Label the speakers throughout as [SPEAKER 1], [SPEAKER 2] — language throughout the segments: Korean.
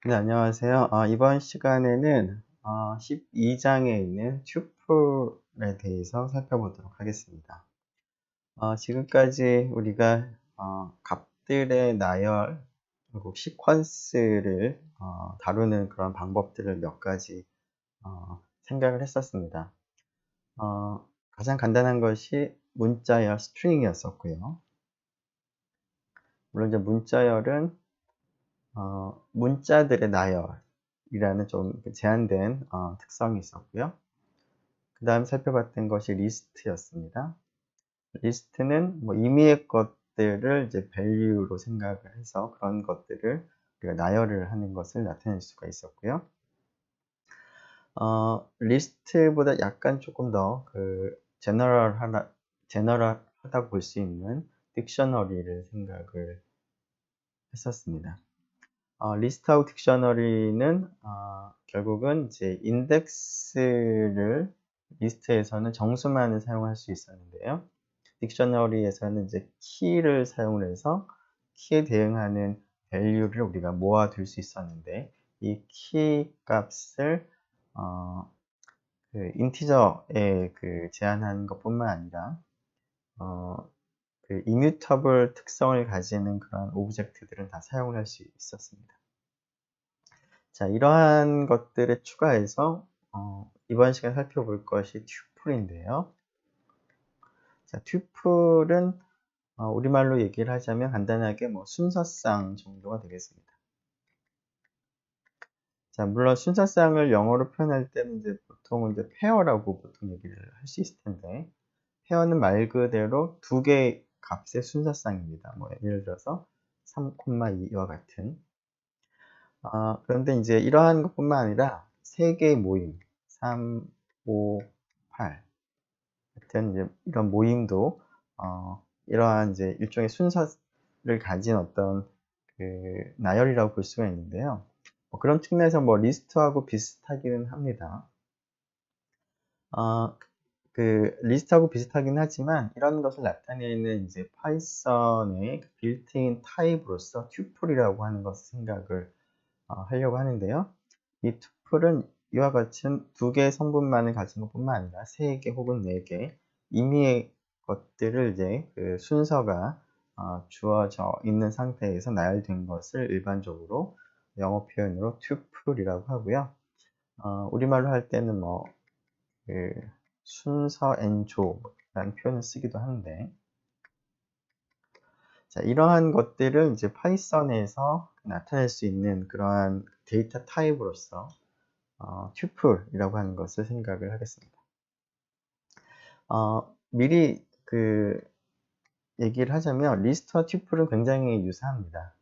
[SPEAKER 1] 네, 안녕하세요. 이번 시간에는 12장에 있는 튜플에 대해서 살펴보도록 하겠습니다. 지금까지 우리가 값들의 나열, 그리고 시퀀스를 다루는 그런 방법들을 몇 가지 생각을 했었습니다. 가장 간단한 것이 문자열 스트링이었었고요. 물론 이제 문자열은 문자들의 나열이라는 좀 제한된 특성이 있었고요. 그 다음 살펴봤던 것이 리스트였습니다. 리스트는 뭐 임의의 것들을 이제 value로 생각을 해서 그런 것들을 우리가 나열을 하는 것을 나타낼 수가 있었고요. 리스트보다 약간 조금 더 제너럴하다고 볼 수 있는 딕셔너리를 생각을 했었습니다. 리스트하고 딕셔너리는 결국은 이제 인덱스를 리스트에서는 정수만을 사용할 수 있었는데요. 딕셔너리에서는 이제 키를 사용을 해서 키에 대응하는 value를 우리가 모아둘 수 있었는데 이 키 값을 인티저에 제한하는 것뿐만 아니라 immutable 특성을 가지는 그런 오브젝트들은 다 사용을 할 수 있었습니다. 자, 이러한 것들에 추가해서 이번 시간에 살펴볼 것이 튜플인데요. 자, 튜플은 우리말로 얘기를 하자면 간단하게 뭐 순서쌍 정도가 되겠습니다. 자, 물론 순서쌍을 영어로 표현할 때는 이제 보통은 이제 페어라고 보통 얘기를 할 수 있을 텐데, 페어는 말 그대로 두 개의 값의 순서쌍입니다. 뭐 예를 들어서 3,2와 같은. 그런데 이제 이러한 것뿐만 아니라 세 개의 모임, 3, 5, 8 같은 이제 이런 모임도 이러한 이제 일종의 순서를 가진 어떤 나열이라고 볼 수가 있는데요. 그런 측면에서 뭐 리스트하고 비슷하기는 합니다. 리스트하고 비슷하긴 하지만 이런 것을 나타내는 이제 파이썬의 빌트인 타입으로서 튜플이라고 하는 것을 생각을 하려고 하는데요. 이 튜플은 이와 같은 두 개의 성분만을 가진 것뿐만 아니라 세 개 혹은 네 개 임의의 것들을 이제 순서가 주어져 있는 상태에서 나열된 것을 일반적으로 영어 표현으로 튜플이라고 하고요. 우리말로 할 때는 뭐 순서 엔조라는 표현을 쓰기도 하는데, 자, 이러한 것들을 이제 파이썬에서 나타낼 수 있는 그러한 데이터 타입으로서 튜플이라고 하는 것을 생각을 하겠습니다. 미리 얘기를 하자면 리스트와 튜플은 굉장히 유사합니다.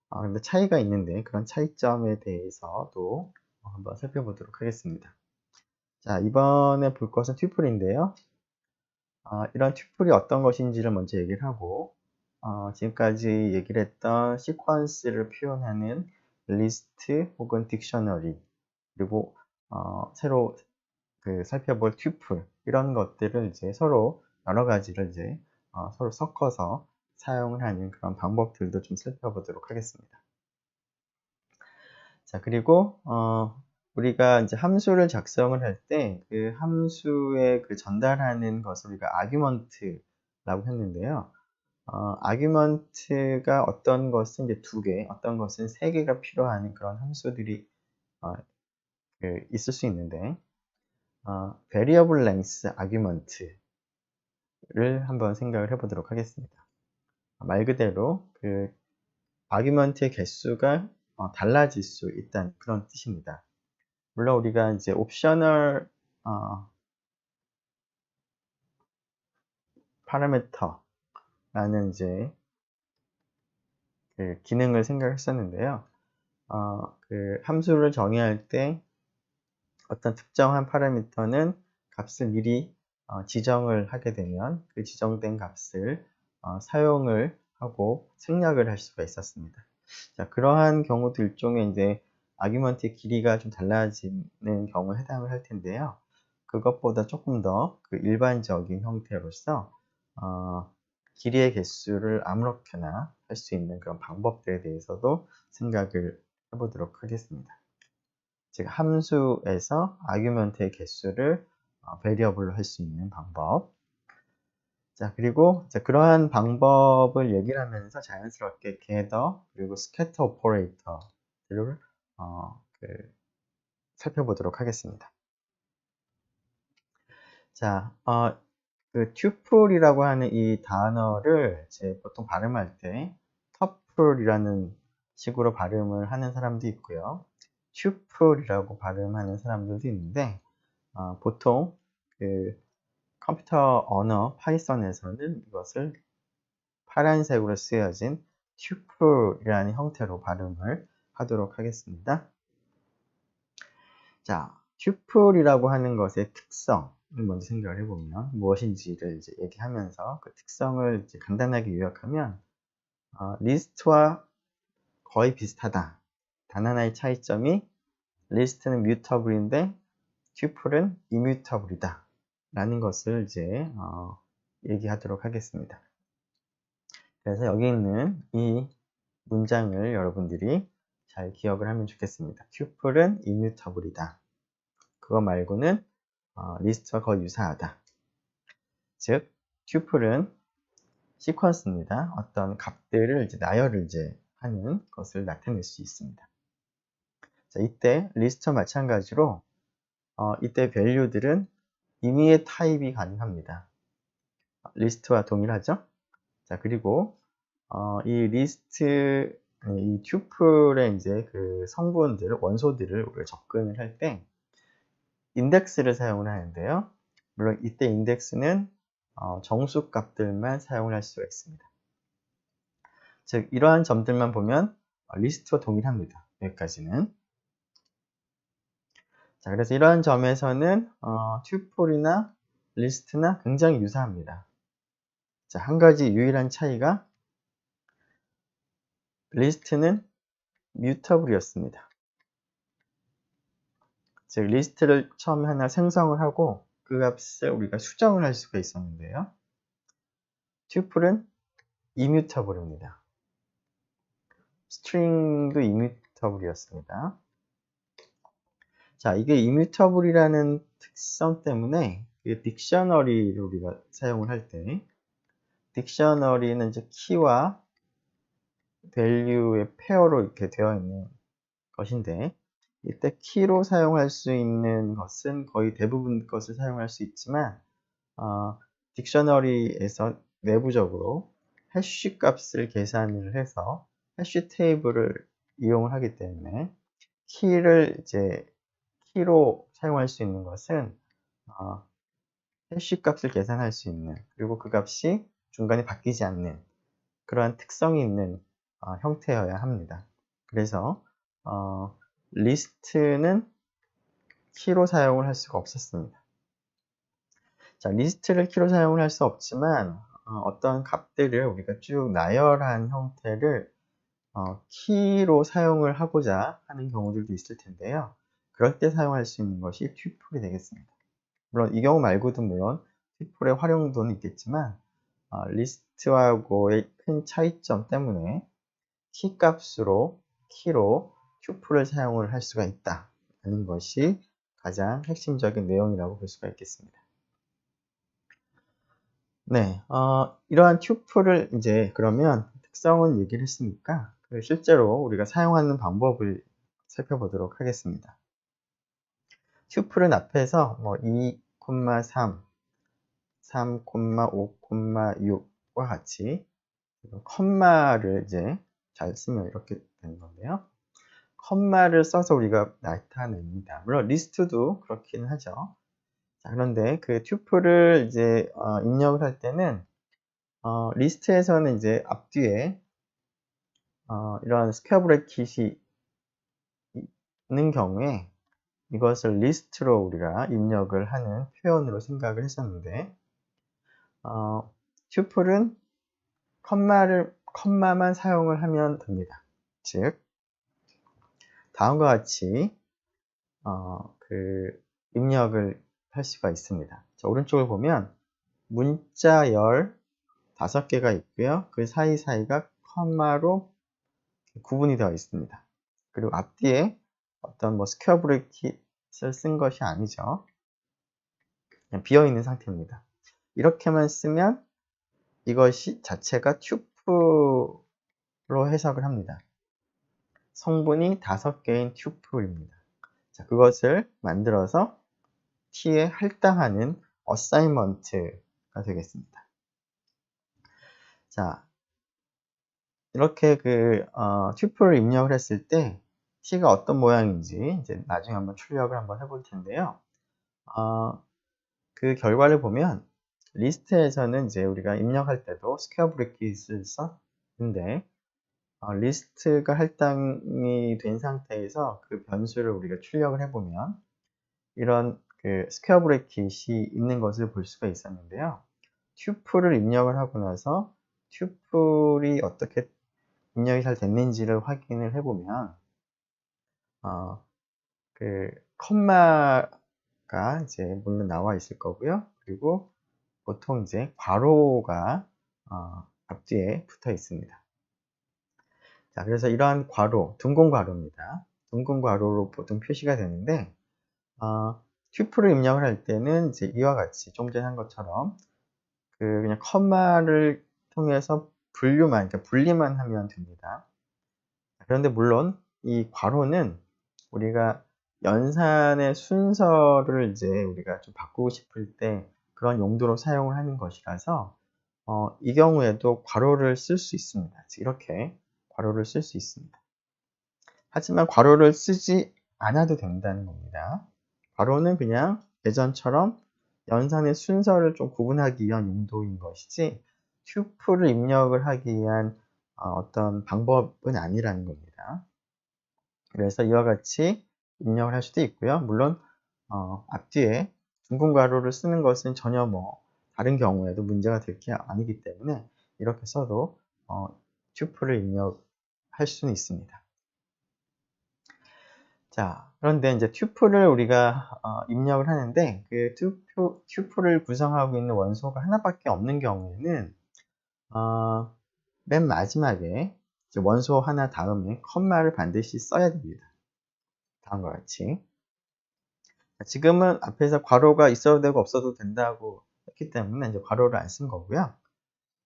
[SPEAKER 1] 근데 차이가 있는데 그런 차이점에 대해서도 한번 살펴보도록 하겠습니다. 자, 이번에 볼 것은 튜플인데요. 이런 튜플이 어떤 것인지를 먼저 얘기를 하고 지금까지 얘기를 했던 시퀀스를 표현하는 리스트 혹은 딕셔너리, 그리고 새로 살펴볼 튜플, 이런 것들을 이제 서로 여러 가지를 이제 서로 섞어서 사용을 하는 그런 방법들도 좀 살펴보도록 하겠습니다. 자, 그리고 우리가 이제 함수를 작성을 할 때 그 함수에 전달하는 것을 우리가 아규먼트라고 했는데요. 아규먼트가 어떤 것은 이제 두 개, 어떤 것은 세 개가 필요한 그런 함수들이 있을 수 있는데, variable length argument를 한번 생각을 해보도록 하겠습니다. 말 그대로 argument의 개수가 달라질 수 있다는 그런 뜻입니다. 물론 우리가 이제 옵셔널 파라미터라는 이제 기능을 생각했었는데요. 함수를 정의할 때 어떤 특정한 파라미터는 값을 미리 지정을 하게 되면 그 지정된 값을 사용을 하고 생략을 할 수가 있었습니다. 자, 그러한 경우도 일종의 이제 아규먼트의 길이가 좀 달라지는 경우에 해당을 할 텐데요. 그것보다 조금 더 일반적인 형태로서 길이의 개수를 아무렇게나 할 수 있는 그런 방법들에 대해서도 생각을 해보도록 하겠습니다. 즉 함수에서 아규먼트의 개수를 베리어블로 할 수 있는 방법. 자, 그리고 그러한 방법을 얘기를 하면서 자연스럽게 gather 그리고 scatter 오퍼레이터를 살펴보도록 하겠습니다. 자, 그 tuple 하는 이 단어를 보통 발음할 때 tuple이라는 식으로 발음을 하는 사람도 있고요. tuple이라고 발음하는 사람들도 있는데 보통 그 컴퓨터 언어 파이썬에서는 이것을 파란색으로 쓰여진 tuple이라는 형태로 발음을 하도록 하겠습니다. 자, tuple이라고 하는 것의 특성을 먼저 생각을 해보면 무엇인지를 이제 얘기하면서 그 특성을 이제 간단하게 요약하면 리스트와 거의 비슷하다. 단 하나의 차이점이 리스트는 뮤터블인데 tuple은 immutable이다. 라는 것을 이제 얘기하도록 하겠습니다. 그래서 여기 있는 이 문장을 여러분들이 잘 기억을 하면 좋겠습니다. tuple은 immutable이다. 그거 말고는 리스트와 거의 유사하다. 즉, tuple은 시퀀스입니다. 어떤 값들을 나열을 하는 것을 나타낼 수 있습니다. 자, 이때 리스트와 마찬가지로 이때 value들은 임의의 타입이 가능합니다. 리스트와 동일하죠? 자, 그리고 이 리스트, 이 튜플의 이제 그 성분들, 원소들을 우리가 접근을 할 때 인덱스를 사용을 하는데요. 물론 이때 인덱스는 정수 값들만 사용을 할 수가 있습니다. 즉, 이러한 점들만 보면 리스트와 동일합니다. 여기까지는. 자, 그래서 이러한 점에서는 튜플이나 리스트나 굉장히 유사합니다. 자, 한 가지 유일한 차이가 리스트는 뮤터블이었습니다. 즉, 리스트를 처음에 하나 생성을 하고 그 값을 우리가 수정을 할 수가 있었는데요. 튜플은 이뮤터블입니다. 스트링도 이뮤터블이었습니다. 자, 이게 이뮤터블이라는 특성 때문에 딕셔너리를 우리가 사용을 할 때 딕셔너리는 이제 키와 value의 페어로 이렇게 되어 있는 것인데 이때 키로 사용할 수 있는 것은 거의 대부분 것을 사용할 수 있지만 딕셔너리에서 내부적으로 해시 값을 계산을 해서 해시 테이블을 이용을 하기 때문에 키를 키로 사용할 수 있는 것은 해시 값을 계산할 수 있는 그리고 그 값이 중간에 바뀌지 않는 그러한 특성이 있는 형태여야 합니다. 그래서 리스트는 키로 사용을 할 수가 없었습니다. 자, 리스트를 키로 사용을 할 수 없지만 어떤 값들을 우리가 쭉 나열한 형태를 키로 사용을 하고자 하는 경우들도 있을 텐데요. 그럴 때 사용할 수 있는 것이 튜플이 되겠습니다. 물론 이 경우 말고도 물론 튜플의 활용도는 있겠지만 리스트하고의 큰 차이점 때문에 키로 튜플을 사용을 할 수가 있다는 것이 가장 핵심적인 내용이라고 볼 수가 있겠습니다. 네, 이러한 튜플을 그러면 특성은 얘기를 했으니까 실제로 우리가 사용하는 방법을 살펴보도록 하겠습니다. 튜플은 앞에서 2, 3, 3, 5, 6과 같이 컴마를 잘 쓰면 이렇게 되는 건데요. 컴마를 써서 우리가 나타냅니다. 물론 리스트도 그렇긴 하죠. 자, 그런데 그 튜플을 입력을 할 때는 리스트에서는 앞뒤에 이런 스퀘어 브래킷이 있는 경우에 이것을 리스트로 우리가 입력을 하는 표현으로 생각을 했었는데 튜플은 컴마만 사용을 하면 됩니다. 즉 다음과 같이 입력을 할 수가 있습니다. 자, 오른쪽을 보면 문자 열 5개가 있고요. 그 사이사이가 컴마로 구분이 되어 있습니다. 그리고 앞뒤에 어떤 뭐 스퀘어 브래킷을 쓴 것이 아니죠. 그냥 비어있는 상태입니다. 이렇게만 쓰면 이것이 자체가 튜플로 해석을 합니다. 성분이 5개인 튜플입니다. 자, 그것을 만들어서 T에 할당하는 어사인먼트가 되겠습니다. 자, 이렇게 튜플을 입력을 했을 때 T가 어떤 모양인지 이제 나중에 한번 출력을 한번 해볼 텐데요. 그 결과를 보면 리스트에서는 이제 우리가 입력할 때도 스퀘어 브래킷을 썼는데 리스트가 할당이 된 상태에서 그 변수를 우리가 출력을 해보면 이런 스퀘어 브래킷이 있는 것을 볼 수가 있었는데요. 튜플을 입력을 하고 나서 튜플이 어떻게 입력이 잘 됐는지를 확인을 해보면 컴마가 이제 물론 나와 있을 거고요. 그리고 보통 이제 괄호가 앞뒤에 붙어 있습니다. 자, 그래서 이러한 괄호, 둥근 괄호입니다. 둥근 괄호로 보통 표시가 되는데 튜플을 입력을 할 때는 이제 이와 같이 좀 전에 한 것처럼 그냥 컴마를 통해서 그러니까 분리만 하면 됩니다. 그런데 물론 이 괄호는 우리가 연산의 순서를 이제 우리가 좀 바꾸고 싶을 때 그런 용도로 사용을 하는 것이라서 이 경우에도 괄호를 쓸 수 있습니다. 이렇게 괄호를 쓸 수 있습니다. 하지만 괄호를 쓰지 않아도 된다는 겁니다. 괄호는 그냥 예전처럼 연산의 순서를 좀 구분하기 위한 용도인 것이지 튜플을 입력을 하기 위한 어떤 방법은 아니라는 겁니다. 그래서 이와 같이 입력을 할 수도 있고요. 물론 앞뒤에 둥근 괄호를 쓰는 것은 전혀 뭐 다른 경우에도 문제가 될 게 아니기 때문에 이렇게 써도 튜플을 입력할 수는 있습니다. 자, 그런데 이제 튜플을 우리가 입력을 하는데 그 튜플을 구성하고 있는 원소가 하나밖에 없는 경우에는 맨 마지막에 이제 원소 하나 다음에 컴마를 반드시 써야 됩니다. 다음과 같이. 지금은 앞에서 괄호가 있어도 되고 없어도 된다고 했기 때문에 이제 괄호를 안 쓴 거고요.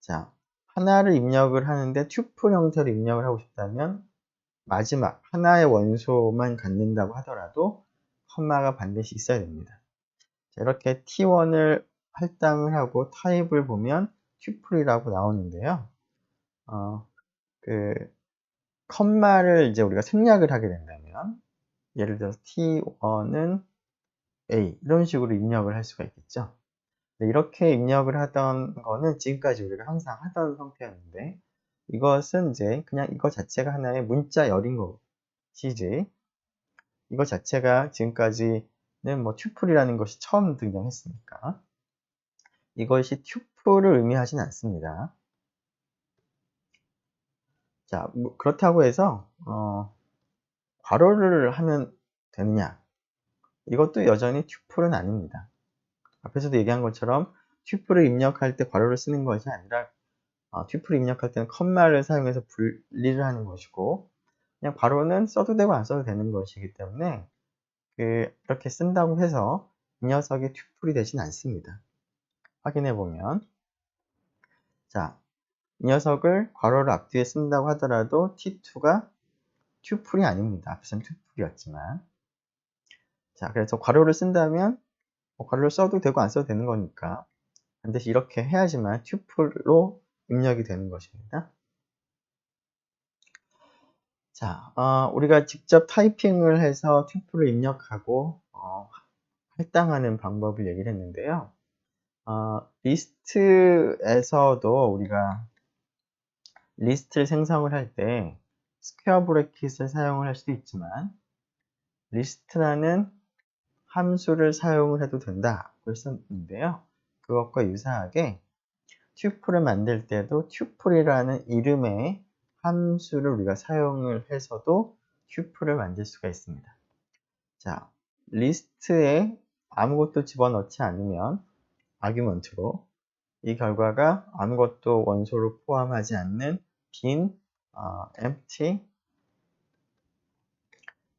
[SPEAKER 1] 자, 하나를 입력을 하는데 튜플 형태로 입력을 하고 싶다면 마지막 하나의 원소만 갖는다고 하더라도 컴마가 반드시 있어야 됩니다. 자, 이렇게 T1을 할당을 하고 타입을 보면 튜플이라고 나오는데요. 컴마를 이제 우리가 생략을 하게 된다면 예를 들어서 T1은 A 이런 식으로 입력을 할 수가 있겠죠. 이렇게 입력을 하던 거는 지금까지 우리가 항상 하던 형태였는데 이것은 이제 그냥 이거 자체가 하나의 문자열인 것이지 이거 자체가 지금까지는 뭐 튜플이라는 것이 처음 등장했으니까 이것이 튜플을 의미하진 않습니다. 자, 뭐 그렇다고 해서 괄호를 하면 되느냐? 이것도 여전히 튜플은 아닙니다. 앞에서도 얘기한 것처럼 튜플을 입력할 때 괄호를 쓰는 것이 아니라 튜플을 입력할 때는 컴마를 사용해서 분리를 하는 것이고 그냥 괄호는 써도 되고 안 써도 되는 것이기 때문에 이렇게 쓴다고 해서 이 녀석이 튜플이 되진 않습니다. 확인해 보면 자, 이 녀석을 괄호를 앞뒤에 쓴다고 하더라도 T2가 튜플이 아닙니다. 앞에서는 튜플이었지만 자, 그래서 괄호를 쓴다면 괄호를 써도 되고 안 써도 되는 거니까 반드시 이렇게 해야지만 튜플로 입력이 되는 것입니다. 자, 우리가 직접 타이핑을 해서 튜플을 입력하고 할당하는 방법을 얘기를 했는데요. 리스트에서도 우리가 리스트를 생성을 할 때 스퀘어 브래킷을 사용을 할 수도 있지만 리스트라는 함수를 사용을 해도 된다고 했었는데요. 그것과 유사하게 튜플을 만들 때도 튜플이라는 이름의 함수를 우리가 사용을 해서도 튜플을 만들 수가 있습니다. 자, 리스트에 아무것도 집어넣지 않으면 아규먼트로 이 결과가 아무것도 원소를 포함하지 않는 빈 empty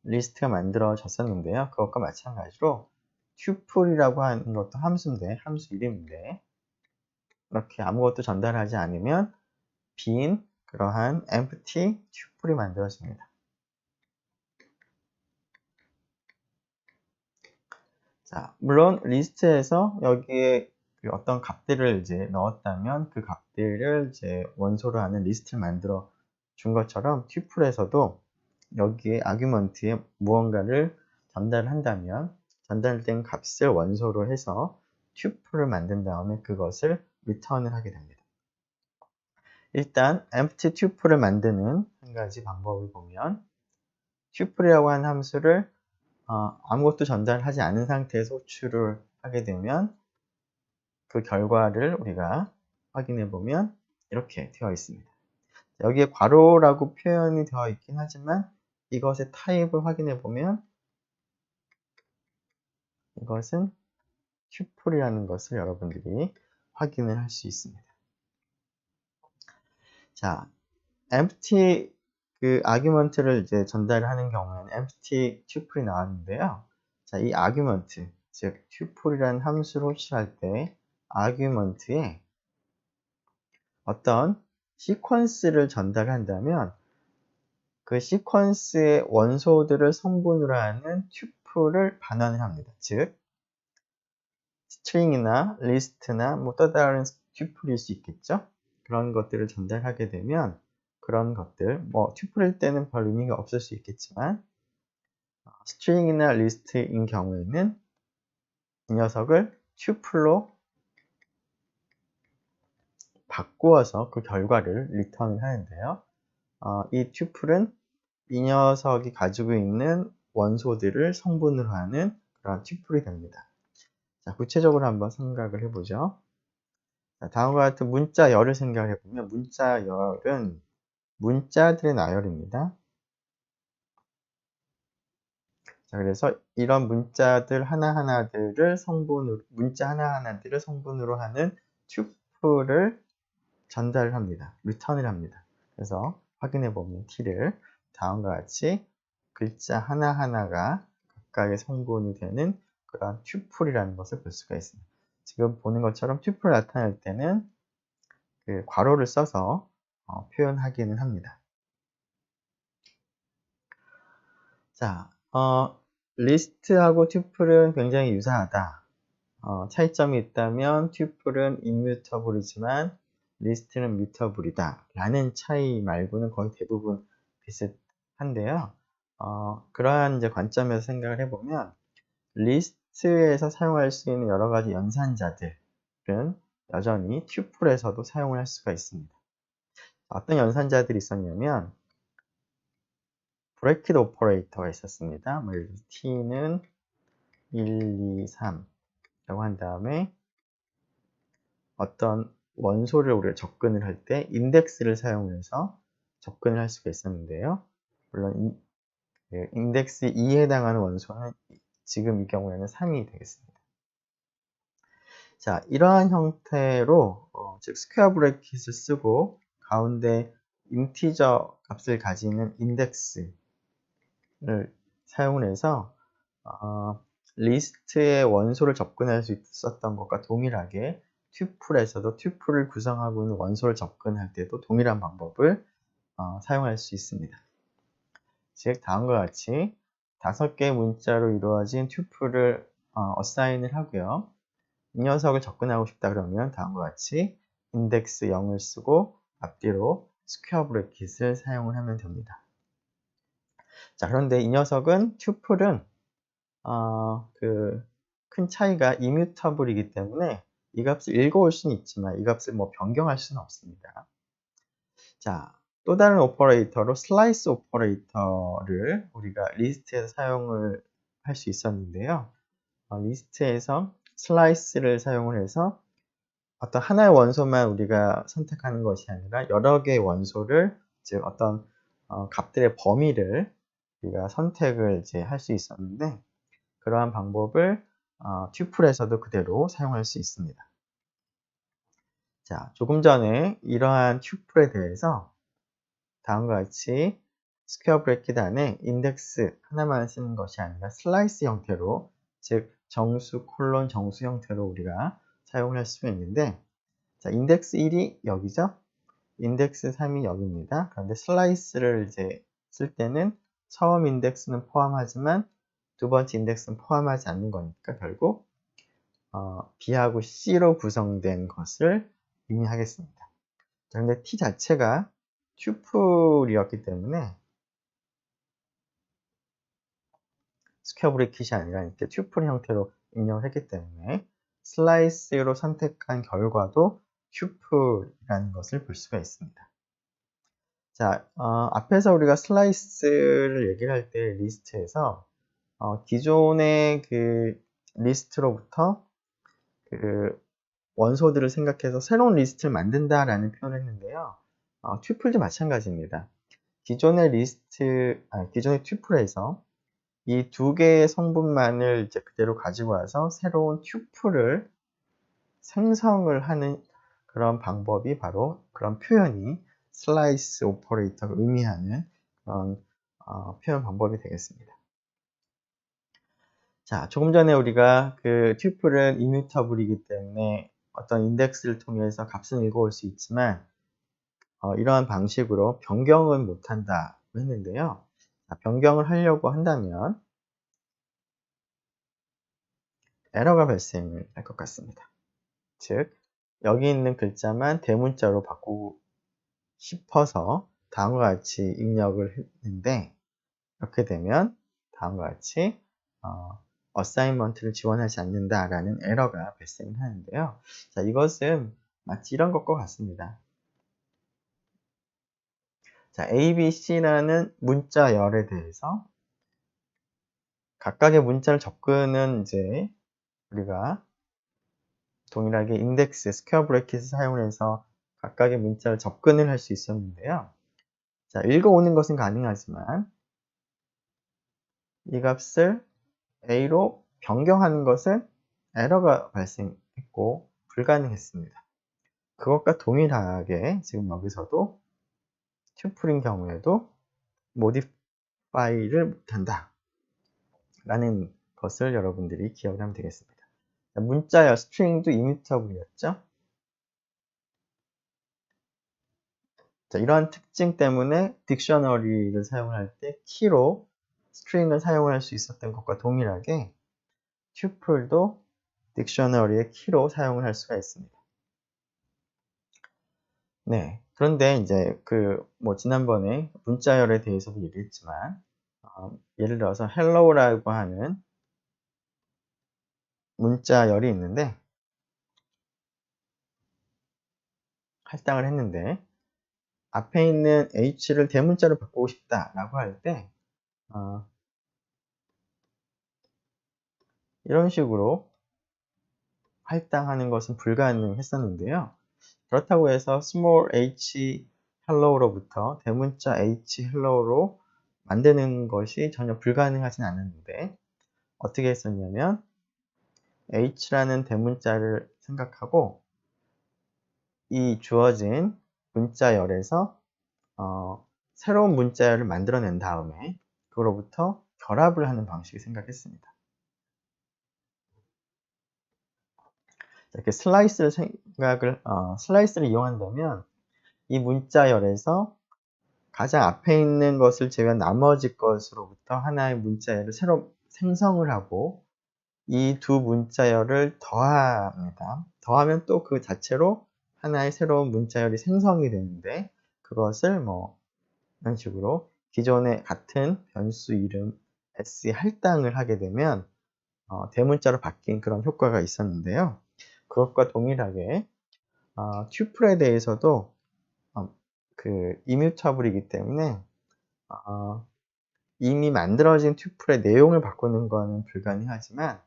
[SPEAKER 1] 리스트가 만들어졌었는데요. 그것과 마찬가지로 튜플이라고 하는 것도 함수인데, 함수 이름인데, 이렇게 아무것도 전달하지 않으면 빈 그러한 empty 튜플이 만들어집니다. 자, 물론 리스트에서 여기에 어떤 값들을 이제 넣었다면 그 값들을 이제 원소로 하는 리스트를 만들어 준 것처럼 튜플에서도 여기에 아규먼트에 무언가를 전달한다면 전달된 값을 원소로 해서 튜플을 만든 다음에 그것을 리턴을 하게 됩니다. 일단 empty 튜플을 만드는 한 가지 방법을 보면 튜플이라고 하는 함수를 아무것도 전달하지 않은 상태에서 호출을 하게 되면 그 결과를 우리가 확인해 보면 이렇게 되어 있습니다. 여기에 괄호라고 표현이 되어 있긴 하지만 이것의 타입을 확인해 보면 이것은 튜플이라는 것을 여러분들이 확인을 할 수 있습니다. 자, empty 그 아규먼트를 이제 전달하는 경우에는 empty 튜플이 나왔는데요. 자, 이 아규먼트, 즉 튜플이라는 함수를 호출할 때 아규먼트에 어떤 시퀀스를 전달한다면 그 시퀀스의 원소들을 성분으로 하는 튜플을 반환을 합니다. 즉 스트링이나 리스트나 뭐 또 다른 튜플일 수 있겠죠. 그런 것들을 전달하게 되면 그런 것들, 뭐 튜플일 때는 별 의미가 없을 수 있겠지만 스트링이나 리스트인 경우에는 이 녀석을 튜플로 바꾸어서 그 결과를 리턴을 하는데요. 이 튜플은 이 녀석이 가지고 있는 원소들을 성분으로 하는 그런 튜플이 됩니다. 자, 구체적으로 한번 생각을 해보죠. 자, 다음과 같은 문자열을 생각해 보면 문자열은 문자들의 나열입니다. 자, 그래서 이런 문자들 하나하나들을 성분으로, 문자 하나하나들을 성분으로 하는 튜플을 전달을 합니다. 리턴을 합니다. 그래서 확인해 보면 t를 다음과 같이 글자 하나하나가 각각의 성분이 되는 그런 튜플이라는 것을 볼 수가 있습니다. 지금 보는 것처럼 튜플을 나타낼 때는 그 괄호를 써서 표현하기는 합니다. 자, 리스트하고 튜플은 굉장히 유사하다. 차이점이 있다면 튜플은 immutable이지만 리스트는 mutable이다 라는 차이 말고는 거의 대부분 비슷한데요. 그러한 이제 관점에서 생각을 해보면 리스트에서 사용할 수 있는 여러 가지 연산자들은 여전히 튜플에서도 사용을 할 수가 있습니다. 어떤 연산자들이 있었냐면 브래킷 오퍼레이터가 있었습니다. 예를 들어 t는 1, 2, 3 라고 한 다음에 어떤 원소를 우리가 접근을 할 때 인덱스를 사용해서 접근을 할 수가 있었는데요. 물론 인덱스 2에 해당하는 원소는 지금 이 경우에는 3이 되겠습니다. 자, 이러한 형태로 즉 스퀘어 브래킷을 쓰고 가운데 인티저 값을 가지는 인덱스를 사용을 해서 리스트의 원소를 접근할 수 있었던 것과 동일하게 튜플에서도 튜플을 구성하고 있는 원소를 접근할 때도 동일한 방법을 사용할 수 있습니다. 즉 다음과 같이 5개의 문자로 이루어진 튜플을 어사인을 하고요. 이 녀석을 접근하고 싶다 그러면 다음과 같이 인덱스 0을 쓰고 앞뒤로 스퀘어 브래킷을 사용을 하면 됩니다. 자, 그런데 이 녀석은 튜플은 큰 차이가 immutable이기 때문에 이 값을 읽어올 수는 있지만 이 값을 뭐 변경할 수는 없습니다. 자, 또 다른 오퍼레이터로 슬라이스 오퍼레이터를 우리가 리스트에서 사용을 할 수 있었는데요. 리스트에서 슬라이스를 사용을 해서 어떤 하나의 원소만 우리가 선택하는 것이 아니라 여러 개의 원소를, 즉 어떤 값들의 범위를 우리가 선택을 이제 할 수 있었는데 그러한 방법을 튜플에서도 그대로 사용할 수 있습니다. 자, 조금 전에 이러한 튜플에 대해서 다음과 같이 스퀘어 브래킷 안에 인덱스 하나만 쓰는 것이 아니라 슬라이스 형태로, 즉 정수 콜론 정수 형태로 우리가 사용을 할 수가 있는데, 자, 인덱스 1이 여기죠. 인덱스 3이 여기입니다. 그런데 슬라이스를 이제 쓸 때는 처음 인덱스는 포함하지만 두 번째 인덱스는 포함하지 않는 거니까 결국 B하고 C로 구성된 것을 의미하겠습니다. 자, 근데 T 자체가 튜플이었기 때문에 스퀘어 브래킷이 아니라 이렇게 튜플 형태로 입력을 했기 때문에 슬라이스로 선택한 결과도 튜플이라는 것을 볼 수가 있습니다. 자, 앞에서 우리가 슬라이스를 얘기를 할 때 리스트에서 기존의 그 리스트로부터 그 원소들을 생각해서 새로운 리스트를 만든다라는 표현을 했는데요. 튜플도 마찬가지입니다. 기존의 기존의 튜플에서 이 두 개의 성분만을 이제 그대로 가지고 와서 새로운 튜플을 생성을 하는 그런 방법이 바로, 그런 표현이 슬라이스 오퍼레이터가 의미하는 그런 표현 방법이 되겠습니다. 자, 조금 전에 우리가 그 튜플은 이뮤터블이기 때문에 어떤 인덱스를 통해서 값은 읽어올 수 있지만 이러한 방식으로 변경은 못한다고 했는데요. 자, 변경을 하려고 한다면 에러가 발생을 할 것 같습니다. 즉, 여기 있는 글자만 대문자로 바꾸고 싶어서 다음과 같이 입력을 했는데, 이렇게 되면 다음과 같이 어사인먼트를 지원하지 않는다라는 에러가 발생을 하는데요. 자, 이것은 마치 이런 것과 같습니다. 자, A, B, C라는 문자열에 대해서 각각의 문자를 접근은 이제 우리가 동일하게 인덱스, 스퀘어 브래킷을 사용해서 각각의 문자를 접근을 할 수 있었는데요. 자, 읽어오는 것은 가능하지만 이 값을 A로 변경하는 것은 에러가 발생했고 불가능했습니다. 그것과 동일하게 지금 여기서도 튜플인 경우에도 모디파이를 못한다 라는 것을 여러분들이 기억을 하면 되겠습니다. 문자열 스트링도 이뮤터블이었죠. 자, 이러한 특징 때문에 딕셔너리를 사용할 때 키로 스트링을 사용할 수 있었던 것과 동일하게 튜플도 딕셔너리의 키로 사용을 할 수가 있습니다. 네. 그런데 이제 지난번에 문자열에 대해서도 얘기했지만, 예를 들어서 hello라고 하는 문자열이 있는데, 할당을 했는데, 앞에 있는 h를 대문자로 바꾸고 싶다라고 할 때, 이런 식으로 할당하는 것은 불가능했었는데요. 그렇다고 해서 small h hello로부터 대문자 h hello로 만드는 것이 전혀 불가능하진 않았는데, 어떻게 했었냐면 h라는 대문자를 생각하고 이 주어진 문자열에서 새로운 문자열을 만들어낸 다음에 그로부터 결합을 하는 방식을 생각했습니다. 이렇게 슬라이스를 이용한다면 이 문자열에서 가장 앞에 있는 것을 제외한 나머지 것으로부터 하나의 문자열을 새로 생성을 하고 이 두 문자열을 더합니다. 더하면 또 그 자체로 하나의 새로운 문자열이 생성이 되는데, 그것을 이런 식으로 기존의 같은 변수 이름 s에 할당을 하게 되면 대문자로 바뀐 그런 효과가 있었는데요. 그것과 동일하게 튜플에 대해서도 이뮤터블이기 때문에 이미 만들어진 튜플의 내용을 바꾸는 것은 불가능하지만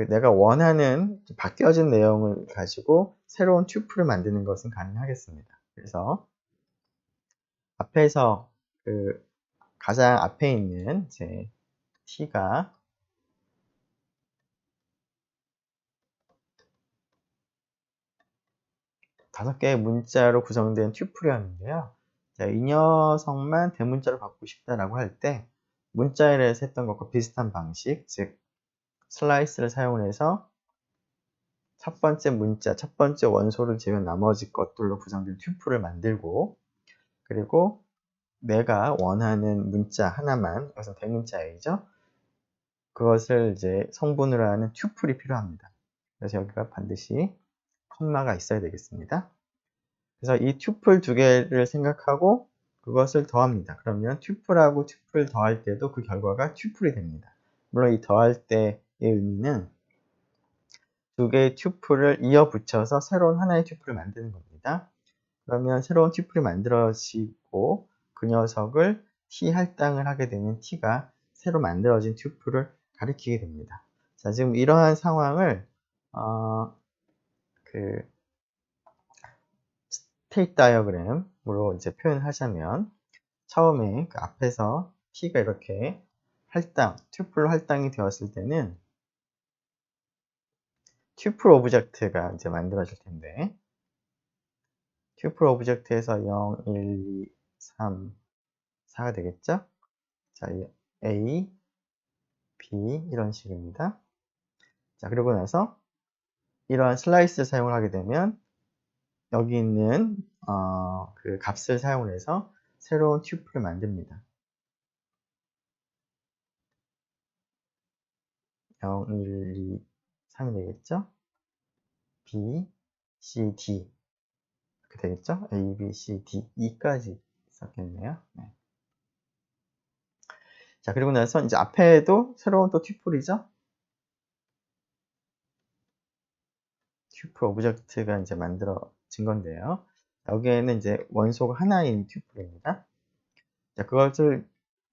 [SPEAKER 1] 내가 원하는 바뀌어진 내용을 가지고 새로운 튜플을 만드는 것은 가능하겠습니다. 그래서 앞에서 가장 앞에 있는 제 t가 5개의 문자로 구성된 튜플이었는데요. 자, 이 녀석만 대문자로 바꾸고 싶다라고 할 때 문자열에서 했던 것과 비슷한 방식, 즉 슬라이스를 사용해서 첫 번째 문자, 첫 번째 원소를 제외한 나머지 것들로 구성된 튜플을 만들고, 그리고 내가 원하는 문자 하나만, 여기서 대문자이죠. 그것을 이제 성분으로 하는 튜플이 필요합니다. 그래서 여기가 반드시 콤마가 있어야 되겠습니다. 그래서 이 튜플 두 개를 생각하고 그것을 더합니다. 그러면 튜플하고 튜플 더할 때도 그 결과가 튜플이 됩니다. 물론 이 더할 때의 의미는 두 개의 튜플을 이어 붙여서 새로운 하나의 튜플을 만드는 겁니다. 그러면 새로운 튜플이 만들어지고 그 녀석을 t 할당을 하게 되면 t가 새로 만들어진 튜플을 가리키게 됩니다. 자, 지금 이러한 상황을 그 스테이트 다이어그램으로 이제 표현하자면, 처음에 그 앞에서 t가 이렇게 튜플 할당이 되었을 때는 튜플 오브젝트가 이제 만들어질 텐데, 튜플 오브젝트에서 0, 1, 2, 3, 4가 되겠죠? 자, A, B 이런 식입니다. 자, 그러고 나서 이러한 슬라이스 사용을 하게 되면 여기 있는 그 값을 사용해서 새로운 튜플을 만듭니다. 0, 1, 2, 3이 되겠죠? B, C, D 이렇게 되겠죠? A, B, C, D, E까지 있었겠네요. 네. 자, 그리고 나서 이제 앞에도 새로운 또 튜플이죠? 튜플 오브젝트가 이제 만들어진 건데요. 여기에는 이제 원소가 하나인 튜플입니다. 자, 그것을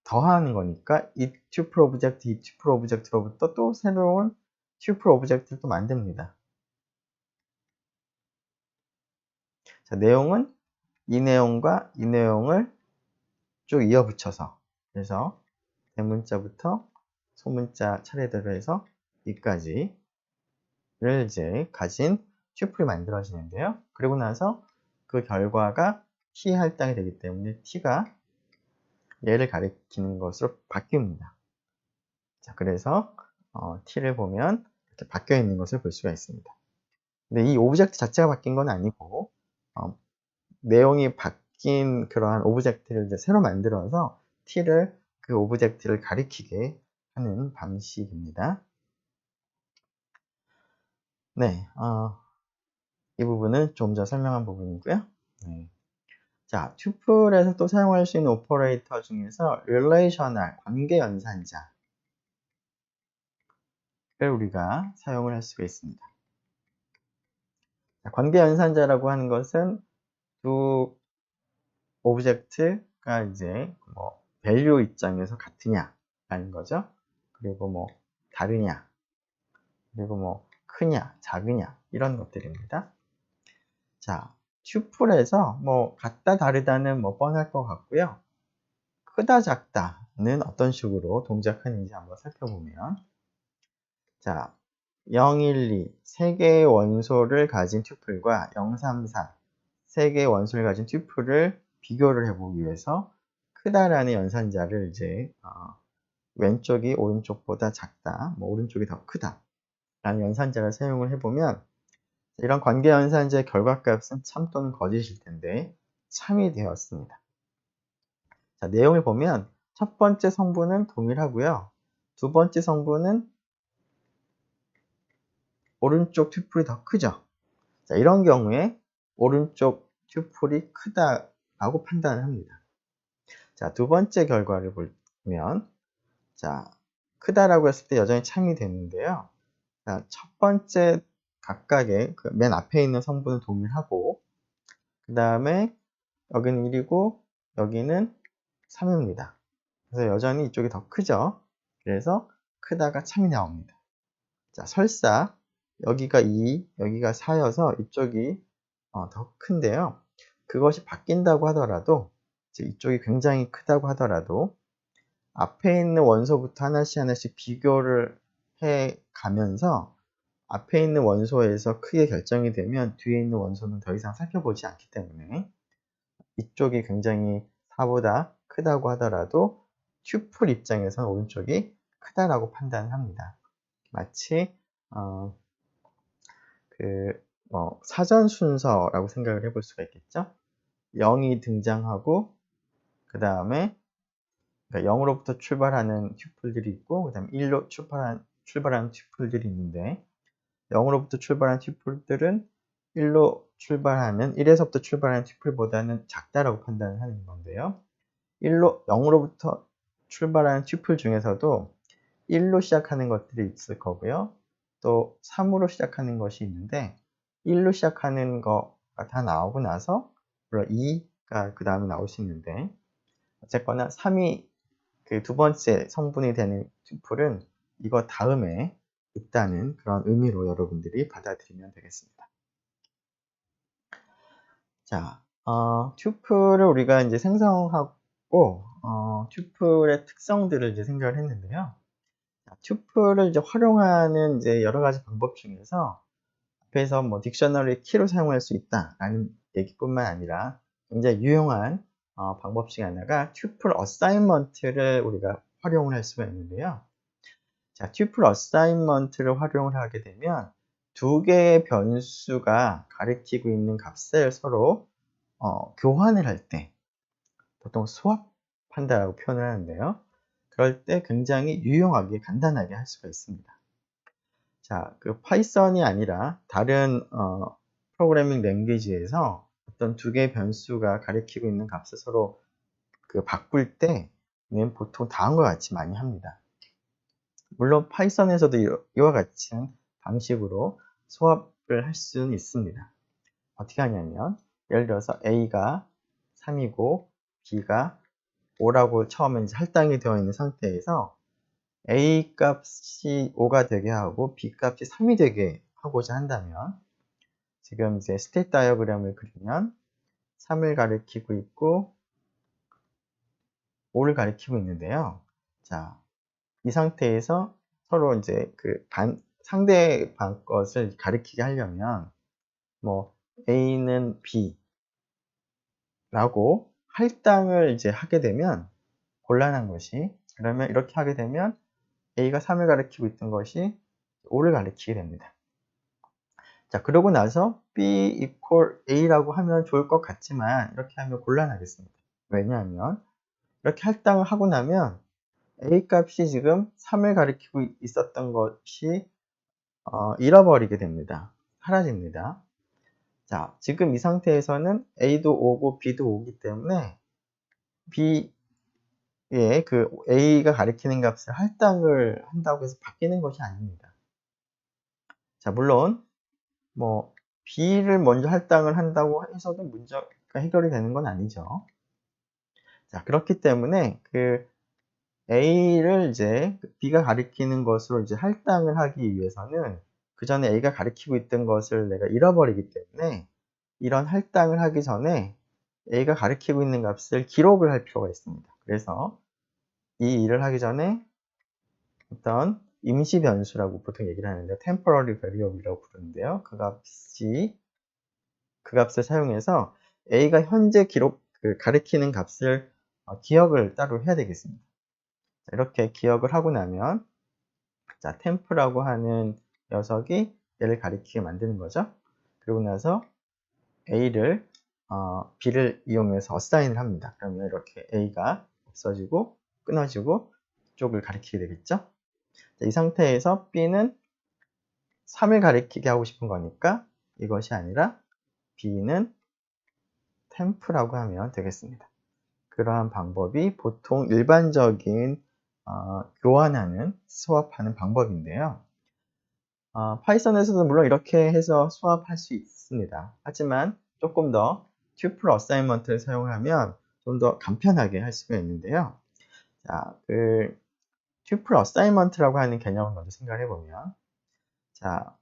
[SPEAKER 1] 더하는 거니까 이 튜플 오브젝트, 이 튜플 오브젝트로부터 또 새로운 튜플 오브젝트를 또 만듭니다. 자, 내용은 이 내용과 이 내용을 쭉 이어 붙여서, 그래서 대문자부터 소문자 차례대로 해서 이까지를 이제 가진 튜플이 만들어지는데요. 그리고 나서 그 결과가 t 할당이 되기 때문에 t가 얘를 가리키는 것으로 바뀝니다. 자, 그래서 t를 보면 이렇게 바뀌어 있는 것을 볼 수가 있습니다. 근데 이 오브젝트 자체가 바뀐 건 아니고 내용이 바뀐 그러한 오브젝트를 이제 새로 만들어서 t를 그 오브젝트를 가리키게 하는 방식입니다. 네, 이 부분은 좀 더 설명한 부분이고요. 네. 자, 튜플에서 또 사용할 수 있는 오퍼레이터 중에서 relational, 관계 연산자를 우리가 사용을 할 수가 있습니다. 자, 관계 연산자라고 하는 것은 두 오브젝트가 이제 뭐 밸류 입장에서 같으냐라는 거죠. 그리고 뭐 다르냐, 그리고 뭐 크냐, 작으냐 이런 것들입니다. 자, 튜플에서 뭐 같다 다르다는 뭐 뻔할 것 같고요. 크다 작다는 어떤 식으로 동작하는지 한번 살펴보면, 자, 0, 1, 2 세 개의 원소를 가진 튜플과 0, 3, 4 세 개의 원소를 가진 튜플을 비교를 해보기 위해서 크다라는 연산자를 이제 왼쪽이 오른쪽보다 작다, 뭐 오른쪽이 더 크다 라는 연산자를 사용을 해보면, 이런 관계 연산자의 결과값은 참 또는 거짓일 텐데 참이 되었습니다. 자, 내용을 보면 첫 번째 성분은 동일하고요. 두 번째 성분은 오른쪽 튜플이 더 크죠. 자, 이런 경우에 오른쪽 튜플이 크다라고 판단을 합니다. 자, 두 번째 결과를 보면, 자, 크다라고 했을 때 여전히 참이 되는데요. 자, 첫 번째 각각의 그 맨 앞에 있는 성분은 동일하고, 그 다음에 여기는 1이고 여기는 3입니다. 그래서 여전히 이쪽이 더 크죠. 그래서 크다가 참이 나옵니다. 자, 설사 여기가 2, 여기가 4여서 이쪽이 더 큰데요. 그것이 바뀐다고 하더라도, 이쪽이 굉장히 크다고 하더라도 앞에 있는 원소부터 하나씩 하나씩 비교를 해 가면서 앞에 있는 원소에서 크게 결정이 되면 뒤에 있는 원소는 더 이상 살펴보지 않기 때문에 이쪽이 굉장히 4보다 크다고 하더라도 튜플 입장에서는 오른쪽이 크다라고 판단을 합니다. 마치 사전 순서라고 생각을 해볼 수가 있겠죠. 0이 등장하고 그 다음에 0으로부터 출발하는 튜플들이 있고 그 다음에 1로 출발하는 튜플들이 있는데 0으로부터 출발하는 튜플들은 1에서부터 출발하는 튜플보다는 작다라고 판단을 하는 건데요. 0으로부터 출발하는 튜플 중에서도 1로 시작하는 것들이 있을 거고요. 또 3으로 시작하는 것이 있는데 1로 시작하는 거가 다 나오고 나서 물론 2가 그 다음에 나올 수 있는데 어쨌거나 3이 그 두 번째 성분이 되는 튜플은 이거 다음에 있다는 그런 의미로 여러분들이 받아들이면 되겠습니다. 자, 튜플을 우리가 이제 생성하고 튜플의 특성들을 이제 생각을 했는데요. 튜플을 이제 활용하는 이제 여러 가지 방법 중에서 앞에서 뭐 딕셔너리 키로 사용할 수 있다라는 얘기뿐만 아니라 굉장히 유용한 방법 중 하나가 튜플 어사인먼트를 우리가 활용을 할 수가 있는데요. 자, 튜플 어사인먼트를 활용을 하게 되면 두 개의 변수가 가리키고 있는 값을 서로 교환을 할 때 보통 스왑한다라고 표현을 하는데요. 그럴 때 굉장히 유용하게 간단하게 할 수가 있습니다. 자, 그 파이썬이 아니라 다른 프로그래밍 랭귀지에서 어떤 두 개의 변수가 가리키고 있는 값을 서로 그 바꿀 때는 보통 다음과 같이 많이 합니다. 물론 파이썬에서도 이와 같은 방식으로 수합을 할 수는 있습니다. 어떻게 하냐면 예를 들어서 A가 3이고 B가 5라고 처음에 이제 할당이 되어 있는 상태에서 A 값이 5가 되게 하고 B 값이 3이 되게 하고자 한다면 지금 이제 스테이트 다이어그램을 그리면 3을 가리키고 있고 5를 가리키고 있는데요. 자, 이 상태에서 서로 이제 그 상대방 것을 가리키게 하려면 뭐 A는 B라고 할당을 이제 하게 되면 곤란한 것이 그러면 이렇게 하게 되면 A가 3을 가리키고 있던 것이 5를 가리키게 됩니다. 자, 그러고 나서 B equal A라고 하면 좋을 것 같지만 이렇게 하면 곤란하겠습니다. 왜냐하면 이렇게 할당을 하고 나면 A 값이 지금 3을 가리키고 있었던 것이 잃어버리게 됩니다. 사라집니다. 자, 지금 이 상태에서는 A도 5고 B도 5기 때문에 B의 그 A가 가리키는 값을 할당을 한다고 해서 바뀌는 것이 아닙니다. 자, 물론 뭐 B를 먼저 할당을 한다고 해서도 문제가 해결이 되는 건 아니죠. 자, 그렇기 때문에 그 A를 이제 B가 가리키는 것으로 이제 할당을 하기 위해서는 그 전에 A가 가리키고 있던 것을 내가 잃어버리기 때문에 이런 할당을 하기 전에 A가 가리키고 있는 값을 기록을 할 필요가 있습니다. 그래서 이 일을 하기 전에 어떤 임시 변수라고 보통 얘기를 하는데 temporary variable이라고 부르는데요. 그 값을 사용해서 A가 현재 가리키는 값을 기억을 따로 해야 되겠습니다. 이렇게 기억을 하고 나면 자, temp라고 하는 녀석이 얘를 가리키게 만드는 거죠. 그리고 나서 A를 B를 이용해서 어사인을 합니다. 그러면 이렇게 A가 없어지고 끊어지고 이쪽을 가리키게 되겠죠. 자, 이 상태에서 B는 3을 가리키게 하고 싶은 거니까 이것이 아니라 B는 temp라고 하면 되겠습니다. 그러한 방법이 보통 일반적인 교환하는, 스왑하는 방법인데요. 파이썬에서도 물론 이렇게 해서 수합할 수 있습니다. 하지만 조금 더 튜플 어사인먼트를 사용하면 좀 더 간편하게 할 수가 있는데요. 자, 그 튜플 어사인먼트라고 하는 개념을 먼저 생각을 해보면 자,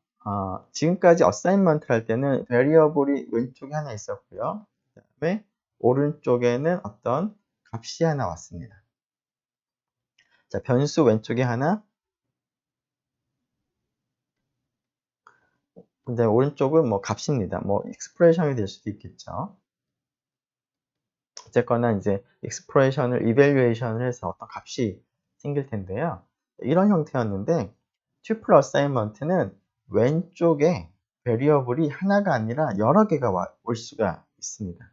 [SPEAKER 1] 지금까지 어사인먼트를 할 때는 베리어블이 왼쪽에 하나 있었고요. 그 다음에 오른쪽에는 어떤 값이 하나 왔습니다. 자, 변수 왼쪽에 하나, 근데 오른쪽은 뭐 값입니다. 뭐 익스프레션이 될 수도 있겠죠. 어쨌거나 이제 익스프레션을 이밸류에이션을 해서 어떤 값이 생길 텐데요. 이런 형태였는데 튜플 어사인먼트는 왼쪽에 베리어블이 하나가 아니라 여러 개가 올 수가 있습니다.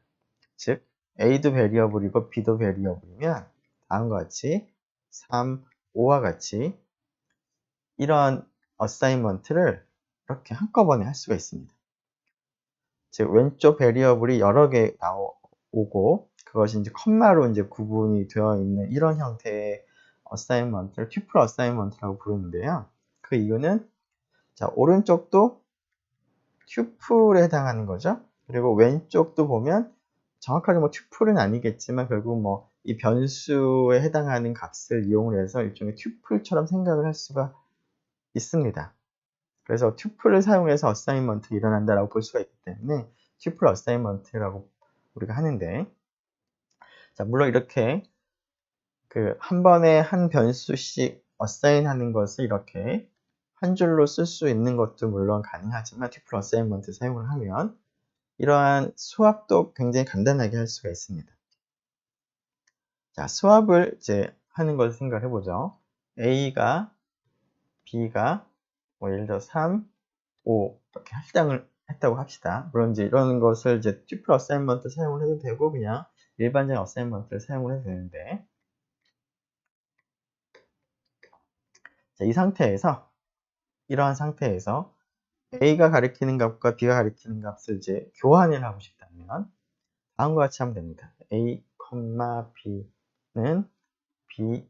[SPEAKER 1] 즉 A도 베리어블이고 B도 베리어블이면 다음과 같이 3, 5와 같이 이런 어사인먼트를 이렇게 한꺼번에 할 수가 있습니다. 즉 왼쪽 베리어블이 여러 개 나오고 그것이 이제 컴마로 이제 구분이 되어 있는 이런 형태의 어사인먼트를 튜플 어사인먼트라고 부르는데요. 그 이유는 자 오른쪽도 튜플에 해당하는 거죠. 그리고 왼쪽도 보면 정확하게 뭐 튜플은 아니겠지만 결국 뭐 이 변수에 해당하는 값을 이용을 해서 일종의 튜플처럼 생각을 할 수가 있습니다. 그래서 튜플을 사용해서 어사인먼트 일어난다라고 볼 수가 있기 때문에 튜플 어사인먼트라고 우리가 하는데, 자 물론 이렇게 그 한 번에 한 변수씩 어사인하는 것을 이렇게 한 줄로 쓸 수 있는 것도 물론 가능하지만 튜플 어사인먼트 사용을 하면 이러한 수합도 굉장히 간단하게 할 수가 있습니다. 자, 수합을 이제 하는 것을 생각해 보죠. A가 B가 뭐 예를 들어 3, 5 이렇게 할당을 했다고 합시다. 물론 이제 이런 것을 이제 튜플 어사인먼트 사용을 해도 되고 그냥 일반적인 어사인먼트를 사용을 해도 되는데, 자, 이 상태에서 이러한 상태에서 A가 가리키는 값과 B가 가리키는 값을 이제 교환을 하고 싶다면 다음과 같이 하면 됩니다. A, B는 B,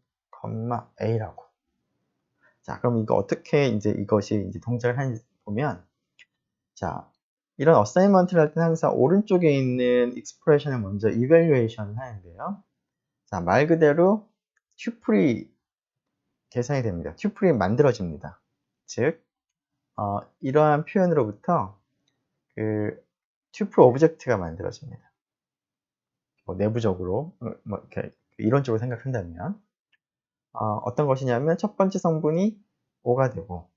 [SPEAKER 1] A라고. 자, 그럼 이거 어떻게 이제 이것이 이제 동작을 하는지 보면, 자, 이런 어사인먼트를 할 때는 항상 오른쪽에 있는 익스프레션을 먼저 이밸류에이션을 하는데요. 자, 말 그대로 튜플이 계산이 됩니다. 튜플이 만들어집니다. 즉, 이러한 표현으로부터 그 튜플 오브젝트가 만들어집니다. 뭐 내부적으로 뭐 이렇게 이론적으로 생각한다면 어떤 것이냐면 첫 번째 성분이 5가 되고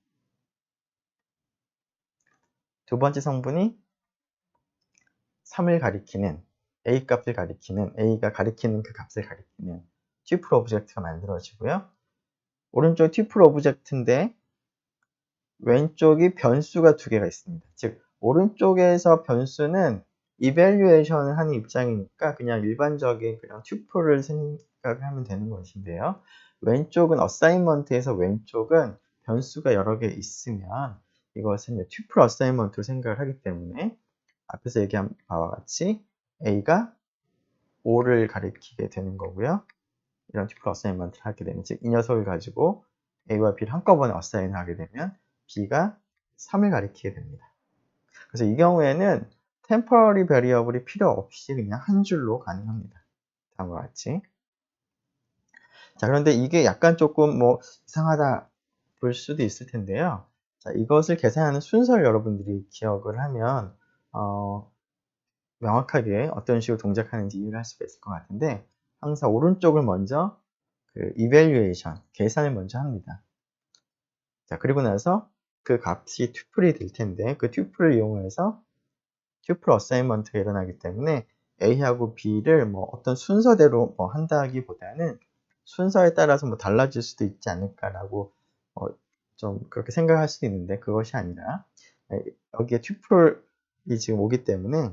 [SPEAKER 1] 두 번째 성분이 3을 가리키는 A 값을 가리키는 A가 가리키는 그 값을 가리키는 튜플 오브젝트가 만들어지고요. 오른쪽 튜플 오브젝트인데 왼쪽이 변수가 두 개가 있습니다. 즉 오른쪽에서 변수는 이밸류에이션을 하는 입장이니까 그냥 일반적인 그냥 튜플을 생각하면 되는 것인데요. 왼쪽은 어사인먼트에서 왼쪽은 변수가 여러 개 있으면 이것은 튜플 어사인먼트로 생각을 하기 때문에 앞에서 얘기한 바와 같이 A가 5를 가리키게 되는 거고요. 이런 튜플 어사인먼트를 하게 되면, 즉 이 녀석을 가지고 A와 B를 한꺼번에 어사인을 하게 되면 B가 3을 가리키게 됩니다. 그래서 이 경우에는 temporary variable이 필요 없이 그냥 한 줄로 가능합니다. 다음과 같이. 자, 그런데 이게 약간 조금 뭐 이상하다 볼 수도 있을 텐데요. 자, 이것을 계산하는 순서를 여러분들이 기억을 하면 명확하게 어떤 식으로 동작하는지 이해를 할 수가 있을 것 같은데, 항상 오른쪽을 먼저 그 evaluation, 계산을 먼저 합니다. 자, 그리고 나서 그 값이 튜플이 될 텐데 그 튜플을 이용해서 튜플 어사인먼트가 일어나기 때문에 A하고 B를 뭐 어떤 순서대로 뭐 한다기보다는 순서에 따라서 뭐 달라질 수도 있지 않을까라고 좀 그렇게 생각할 수도 있는데, 그것이 아니라 여기에 튜플이 지금 오기 때문에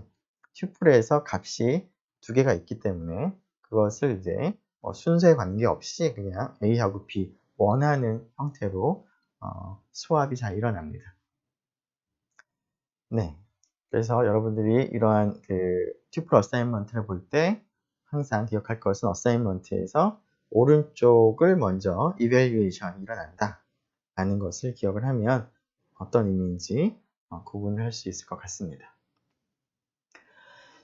[SPEAKER 1] 튜플에서 값이 두 개가 있기 때문에 그것을 이제 순서에 관계없이 그냥 A하고 B 원하는 형태로 수합이 잘 일어납니다. 네. 그래서 여러분들이 이러한 그 튜플 어사인먼트를 볼 때 항상 기억할 것은 어사인먼트에서 오른쪽을 먼저 이밸류에이션이 일어난다 라는 것을 기억을 하면 어떤 의미인지 구분을 할 수 있을 것 같습니다.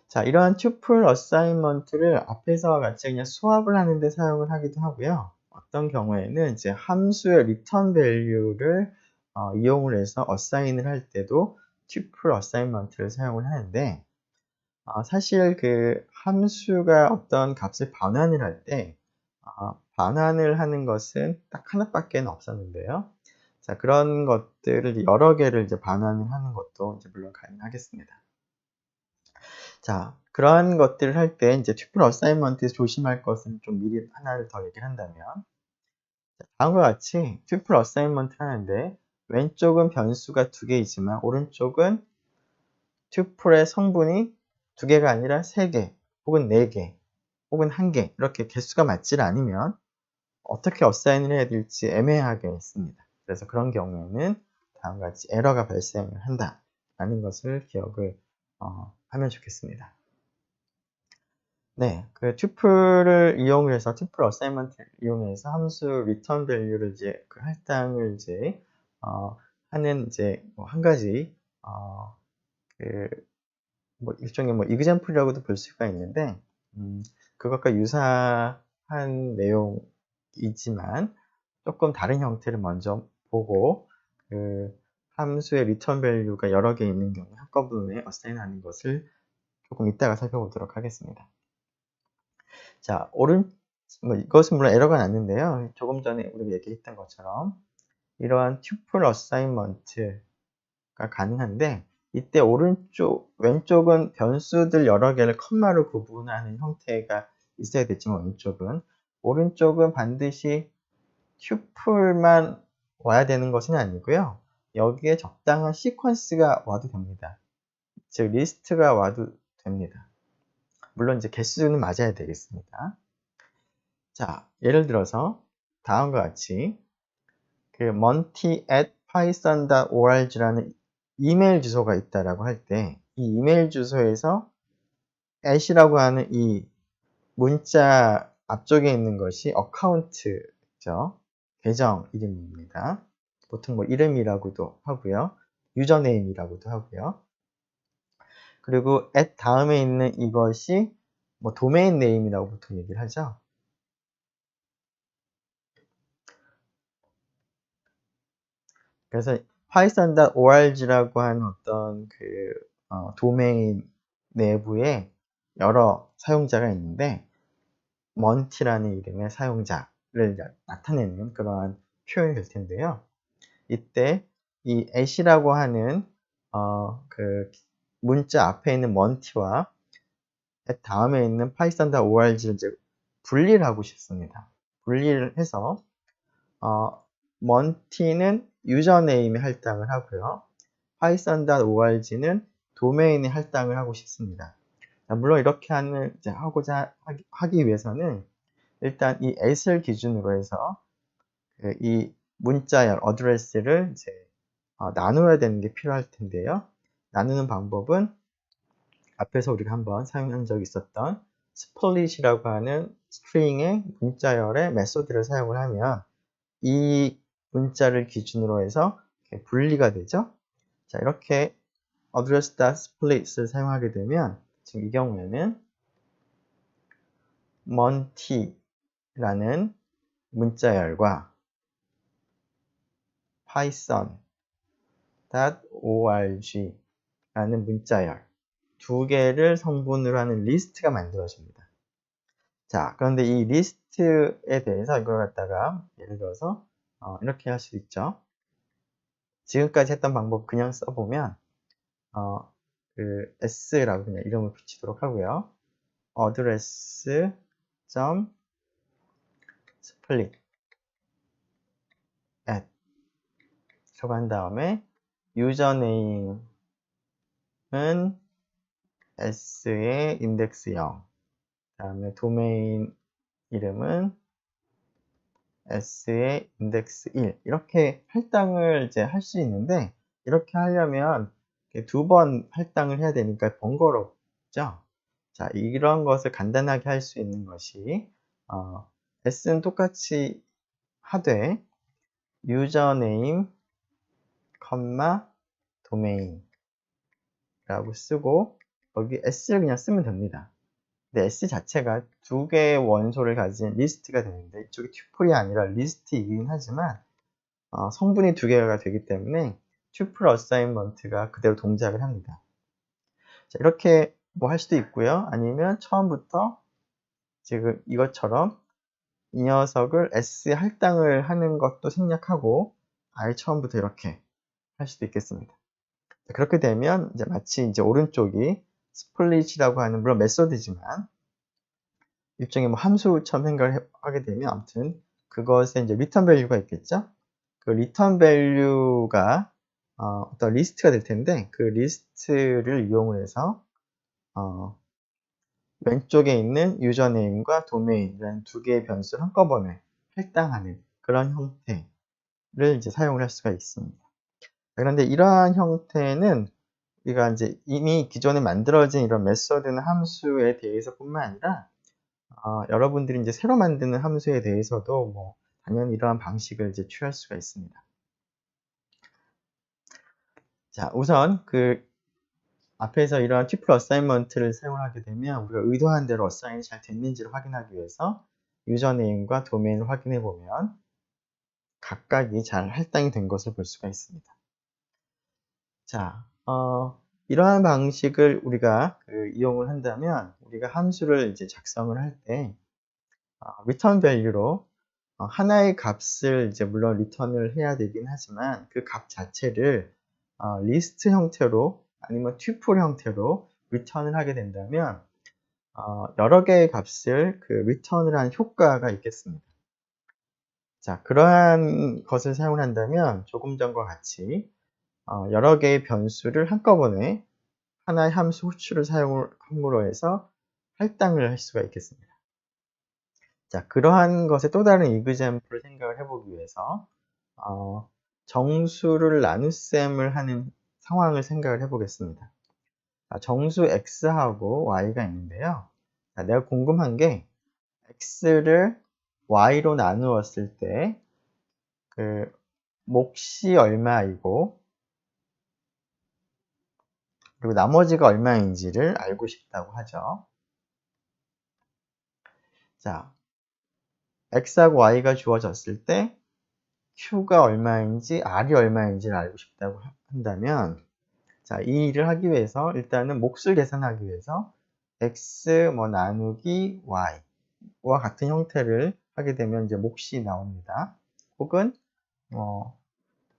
[SPEAKER 1] 자, 이러한 튜플 어사인먼트를 앞에서와 같이 그냥 수합을 하는데 사용을 하기도 하고요. 어떤 경우에는 이제 함수의 리턴 밸류를 이용을 해서 어사인을 할 때도 튜플 어사인먼트를 사용을 하는데, 사실 그 함수가 어떤 값을 반환을 할 때 반환을 하는 것은 딱 하나밖에 없었는데요. 자, 그런 것들을 여러 개를 이제 반환을 하는 것도 이제 물론 가능하겠습니다. 자, 그러한 것들을 할 때 이제 튜플 어사인먼트에서 조심할 것은 좀 미리 하나를 더 얘기를 한다면, 다음과 같이 튜플 어사인먼트 하는데 왼쪽은 변수가 2개이지만 오른쪽은 튜플의 성분이 2개가 아니라 3개 혹은 4개 혹은 1개 이렇게 개수가 맞질 않으면 어떻게 어사인을 해야 될지 애매하게 했습니다. 그래서 그런 경우에는 다음과 같이 에러가 발생을 한다라는 것을 기억을 하면 좋겠습니다. 네, 그 튜플을 이용을 해서 튜플 어사인먼트를 이용해서 함수 return value를 이제 그 할당을 이제 하는 이제 뭐 한 가지 그 뭐 일종의 뭐 example이라고도 볼 수가 있는데 그것과 유사한 내용이지만 조금 다른 형태를 먼저 보고 그 함수의 return value가 여러 개 있는 경우에 한꺼번에 어사인하는 것을 조금 이따가 살펴보도록 하겠습니다. 자, 뭐 이것은 물론 에러가 났는데요. 조금 전에 우리가 얘기했던 것처럼 이러한 튜플 어사인먼트가 가능한데 이때 왼쪽은 변수들 여러 개를 컴마로 구분하는 형태가 있어야 되지만 오른쪽은 반드시 튜플만 와야 되는 것은 아니고요. 여기에 적당한 시퀀스가 와도 됩니다. 즉 리스트가 와도 됩니다. 물론 이제 개수는 맞아야 되겠습니다. 자, 예를 들어서 다음과 같이 그 monty@python.org라는 이메일 주소가 있다라고 할 때 이 이메일 주소에서 at이라고 하는 이 문자 앞쪽에 있는 것이 어카운트죠. 계정 이름입니다. 보통 뭐 이름이라고도 하고요. 유저네임이라고도 하고요. 그리고 at 다음에 있는 이것이 뭐 도메인 네임이라고 보통 얘기를 하죠. 그래서 python.org라고 하는 어떤 그 도메인 내부에 여러 사용자가 있는데 monty라는 이름의 사용자를 나타내는 그러한 표현이 될 텐데요. 이때 이 at이라고 하는 그 문자 앞에 있는 monty와 at 다음에 있는 python.org를 이제 분리를 하고 싶습니다. 분리를 해서 monty는 유저네임에 할당을 하고요. python.org는 도메인에 할당을 하고 싶습니다. 물론 이렇게 하기 위해서는 일단 이 at을 기준으로 해서 이 문자열 어드레스를 이제 나눠야 되는 게 필요할 텐데요. 나누는 방법은 앞에서 우리가 한번 사용한 적이 있었던 split이라고 하는 스트링의 문자열의 메소드를 사용을 하면 이 문자를 기준으로 해서 분리가 되죠. 자, 이렇게 address.split을 사용하게 되면 지금 이 경우에는 monty라는 문자열과 python.org라는 문자열 두 개를 성분으로 하는 리스트가 만들어집니다. 자, 그런데 이 리스트에 대해서 이걸 갖다가 예를 들어서 이렇게 할 수 있죠. 지금까지 했던 방법 그냥 써보면 그 s라고 그냥 이름을 붙이도록 하고요. address.split at 라고 한 다음에 유저네임은 s의 인덱스 0, 그 다음에 도메인 이름은 s의 인덱스 1 이렇게 할당을 이제 할 수 있는데 이렇게 하려면 2번 할당을 해야 되니까 번거롭죠. 자, 이런 것을 간단하게 할 수 있는 것이 s는 똑같이 하되 유저네임, 도메인 라고 쓰고 여기 s를 그냥 쓰면 됩니다. 근데 s 자체가 2개의 원소를 가진 리스트가 되는데 이쪽이 튜플이 아니라 리스트이긴 하지만 성분이 2개가 되기 때문에 튜플 어사인먼트가 그대로 동작을 합니다. 자, 이렇게 뭐 할 수도 있고요. 아니면 처음부터 지금 이것처럼 이 녀석을 s 할당을 하는 것도 생략하고 아예 처음부터 이렇게 할 수도 있겠습니다. 그렇게 되면 이제 마치 이제 오른쪽이 스플릿이라고 하는 물론 메소드지만 일종의 뭐 함수처럼 생각을 하게 되면 아무튼 그것에 이제 리턴 밸류가 있겠죠. 그 리턴 밸류가 어떤 리스트가 될 텐데 그 리스트를 이용을 해서 왼쪽에 있는 유저네임과 도메인이라는 두 개의 변수를 한꺼번에 할당하는 그런 형태를 이제 사용을 할 수가 있습니다. 그런데 이러한 형태는 우리가 이제 이미 기존에 만들어진 이런 메소드나 함수에 대해서뿐만 아니라 여러분들이 이제 새로 만드는 함수에 대해서도 뭐 당연히 이러한 방식을 이제 취할 수가 있습니다. 자, 우선 그 앞에서 이러한 tuple 어사인먼트를 사용하게 되면 우리가 의도한 대로 어사인이 잘 됐는지를 확인하기 위해서 유저네임과 도메인을 확인해 보면 각각이 잘 할당이 된 것을 볼 수가 있습니다. 자, 이러한 방식을 우리가 이용을 한다면 우리가 함수를 이제 작성을 할 때 return value로 하나의 값을 이제 물론 리턴을 해야 되긴 하지만 그 값 자체를 리스트 형태로 아니면 tuple 형태로 리턴을 하게 된다면 여러 개의 값을 리턴을 한 효과가 있겠습니다. 자, 그러한 것을 사용을 한다면 조금 전과 같이 여러 개의 변수를 한꺼번에 하나의 함수 호출을 사용함으로 해서 할당을 할 수가 있겠습니다. 자, 그러한 것의 또 다른 이그젬플을 생각을 해보기 위해서 정수를 나눗셈을 하는 상황을 생각을 해보겠습니다. 정수 x하고 y가 있는데요. 자, 내가 궁금한 게 x를 y로 나누었을 때 그 몫이 얼마이고 그리고 나머지가 얼마인지를 알고 싶다고 하죠. 자, x하고 y가 주어졌을 때 q가 얼마인지 r이 얼마인지를 알고 싶다고 한다면 자, 이 일을 하기 위해서 일단은 몫을 계산하기 위해서 x 뭐 나누기 y와 같은 형태를 하게 되면 이제 몫이 나옵니다. 혹은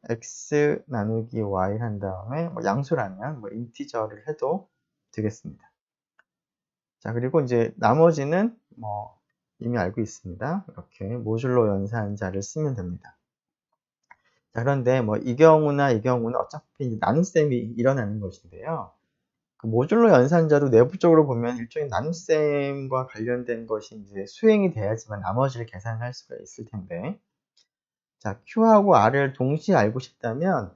[SPEAKER 1] x 나누기 y 한 다음에 뭐 양수라면 뭐 인티저를 해도 되겠습니다. 자, 그리고 이제 나머지는 뭐 이미 알고 있습니다. 이렇게 모듈로 연산자를 쓰면 됩니다. 자, 그런데 뭐 이 경우나 이 경우는 어차피 나눗셈이 일어나는 것인데요. 그 모듈로 연산자도 내부적으로 보면 일종의 나눗셈과 관련된 것이 이제 수행이 돼야지만 나머지를 계산할 수가 있을 텐데, 자, Q하고 R을 동시에 알고 싶다면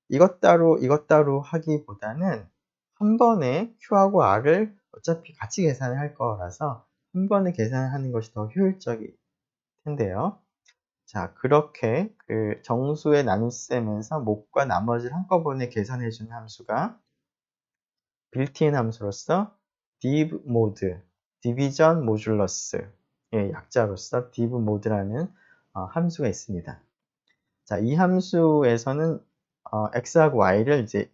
[SPEAKER 1] 이것 따로 하기보다는 한 번에 Q하고 R을 어차피 같이 계산을 할 거라서 한 번에 계산을 하는 것이 더 효율적일 텐데요. 자, 그렇게 그 정수의 나눗셈에서 몫과 나머지를 한꺼번에 계산해 주는 함수가 빌트인 함수로서 divmod, division modulus 의 약자로서 divmod라는 함수가 있습니다. 자, 이 함수에서는 x하고 y를 이제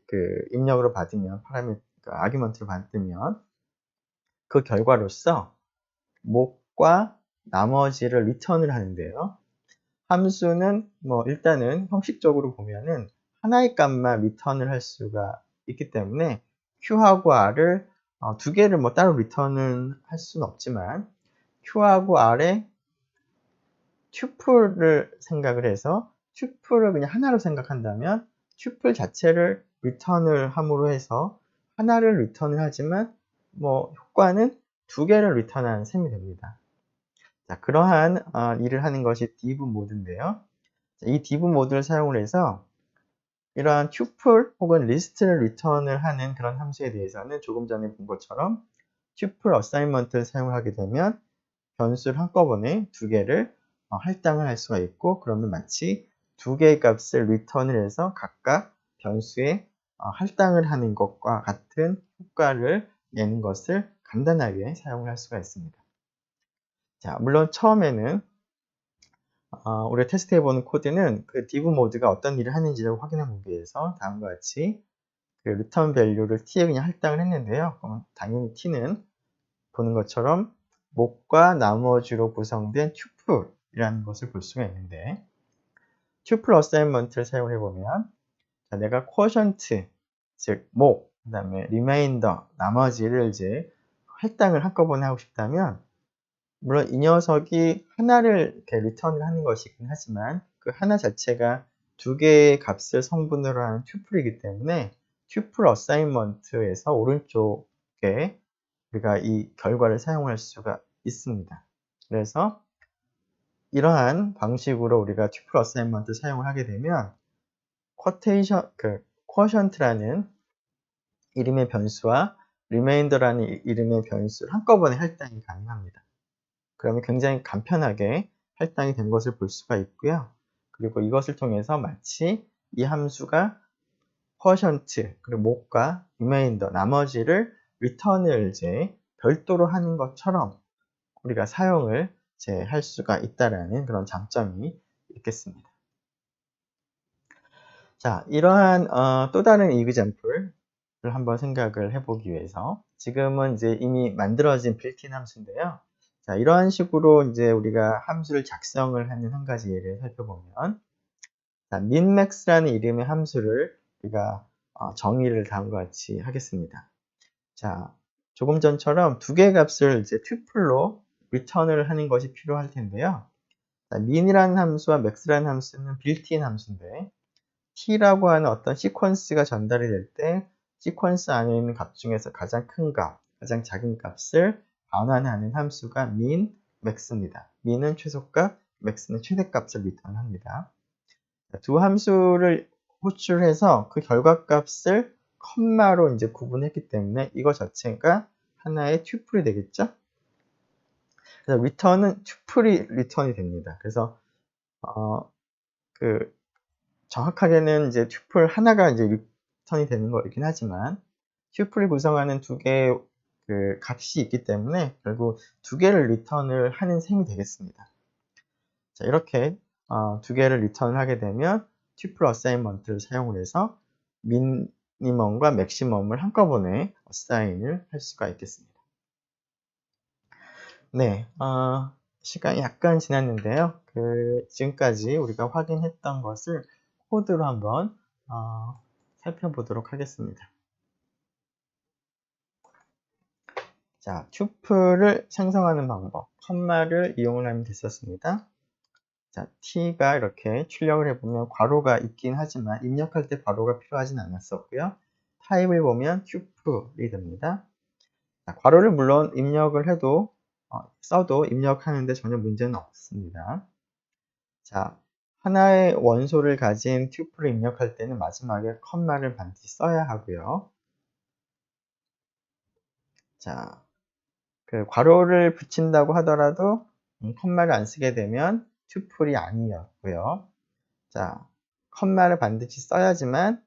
[SPEAKER 1] 입력으로 받으면 아규먼트로 받으면 그 결과로서 몫과 나머지를 리턴을 하는데요. 함수는 뭐 일단은 형식적으로 보면은 하나의 값만 리턴을 할 수가 있기 때문에 q하고 r을 두 개를 뭐 따로 리턴을 할 수는 없지만 q하고 r의 튜플을 생각을 해서 튜플을 그냥 하나로 생각한다면 튜플 자체를 리턴을 함으로 해서 하나를 리턴을 하지만 뭐 효과는 두 개를 리턴하는 셈이 됩니다. 자, 그러한 일을 하는 것이 div 모드인데요. 이 div 모드를 사용을 해서 이러한 튜플 혹은 리스트를 리턴을 하는 그런 함수에 대해서는 조금 전에 본 것처럼 튜플 어사인먼트를 사용하게 되면 변수를 한꺼번에 두 개를 할당을 할 수가 있고, 그러면 마치 두 개의 값을 리턴을 해서 각각 변수에 할당을 하는 것과 같은 효과를 내는 것을 간단하게 사용을 할 수가 있습니다. 자, 물론 처음에는 우리가 테스트해보는 코드는 그 div 모드가 어떤 일을 하는지를 확인해 보기 위해서 다음과 같이 그 return value를 t에 그냥 할당을 했는데요. 그럼 당연히 t는 보는 것처럼 몫과 나머지로 구성된 튜플이라는 것을 볼 수가 있는데, 튜플 어사인먼트를 사용해 보면 내가 quotient, 즉 몫, 그 다음에 remainder, 나머지를 이제 할당을 한꺼번에 하고 싶다면, 물론 이 녀석이 하나를 이렇게 리턴을 하는 것이긴 하지만 그 하나 자체가 두 개의 값을 성분으로 하는 튜플이기 때문에 튜플 어사인먼트에서 오른쪽에 우리가 이 결과를 사용할 수가 있습니다. 그래서 이러한 방식으로 우리가 튜플 어사인먼트 사용을 하게 되면 quotient라는 이름의 변수와 remainder라는 이름의 변수를 한꺼번에 할당이 가능합니다. 그러면 굉장히 간편하게 할당이 된 것을 볼 수가 있고요. 그리고 이것을 통해서 마치 이 함수가 quotient, 그리고 목과 remainder, 나머지를 return을 이제 별도로 하는 것처럼 우리가 사용을 이제 할 수가 있다라는 그런 장점이 있겠습니다. 자, 이러한 또 다른 example을 한번 생각을 해보기 위해서 지금은 이제 이미 만들어진 빌트인 함수인데요. 자, 이러한 식으로 이제 우리가 함수를 작성을 하는 한 가지 예를 살펴보면, 자, minmax라는 이름의 함수를 우리가 정의를 다음과 같이 하겠습니다. 자, 조금 전처럼 두 개의 값을 이제 튜플로 리턴을 하는 것이 필요할 텐데요. 자, min이라는 함수와 max라는 함수는 빌트인 함수인데, t라고 하는 어떤 시퀀스가 전달이 될 때 시퀀스 안에 있는 값 중에서 가장 큰 값, 가장 작은 값을 반환하는 함수가 min, max입니다. min은 최소값, max는 최대값을 리턴합니다. 두 함수를 호출해서 그 결과값을 컴마로 이제 구분했기 때문에 이거 자체가 하나의 튜플이 되겠죠? 그래서 리턴은 튜플이 리턴이 됩니다. 그래서 정확하게는 이제 튜플 하나가 이제 리턴이 되는 거이긴 하지만 튜플을 구성하는 두 개의 그 값이 있기 때문에 결국 두 개를 리턴을 하는 셈이 되겠습니다. 자, 이렇게 두 개를 리턴을 하게 되면 튜플 어사인먼트를 사용을 해서 미니멈과 맥시멈을 한꺼번에 어사인을 할 수가 있겠습니다. 네, 시간이 약간 지났는데요. 지금까지 우리가 확인했던 것을 코드로 한번 살펴보도록 하겠습니다. 자, 튜플을 생성하는 방법, 컴마를 이용을 하면 됐었습니다. 자, t가 이렇게 출력을 해보면 괄호가 있긴 하지만 입력할 때 괄호가 필요하진 않았었고요. 타입을 보면 튜플이 됩니다. 자, 괄호를 물론 입력을 해도 써도 입력하는데 전혀 문제는 없습니다. 자, 하나의 원소를 가진 튜플을 입력할 때는 마지막에 컴마를 반드시 써야 하고요. 자, 그 괄호를 붙인다고 하더라도 컴마를 안 쓰게 되면 튜플이 아니었고요. 자, 컴마를 반드시 써야지만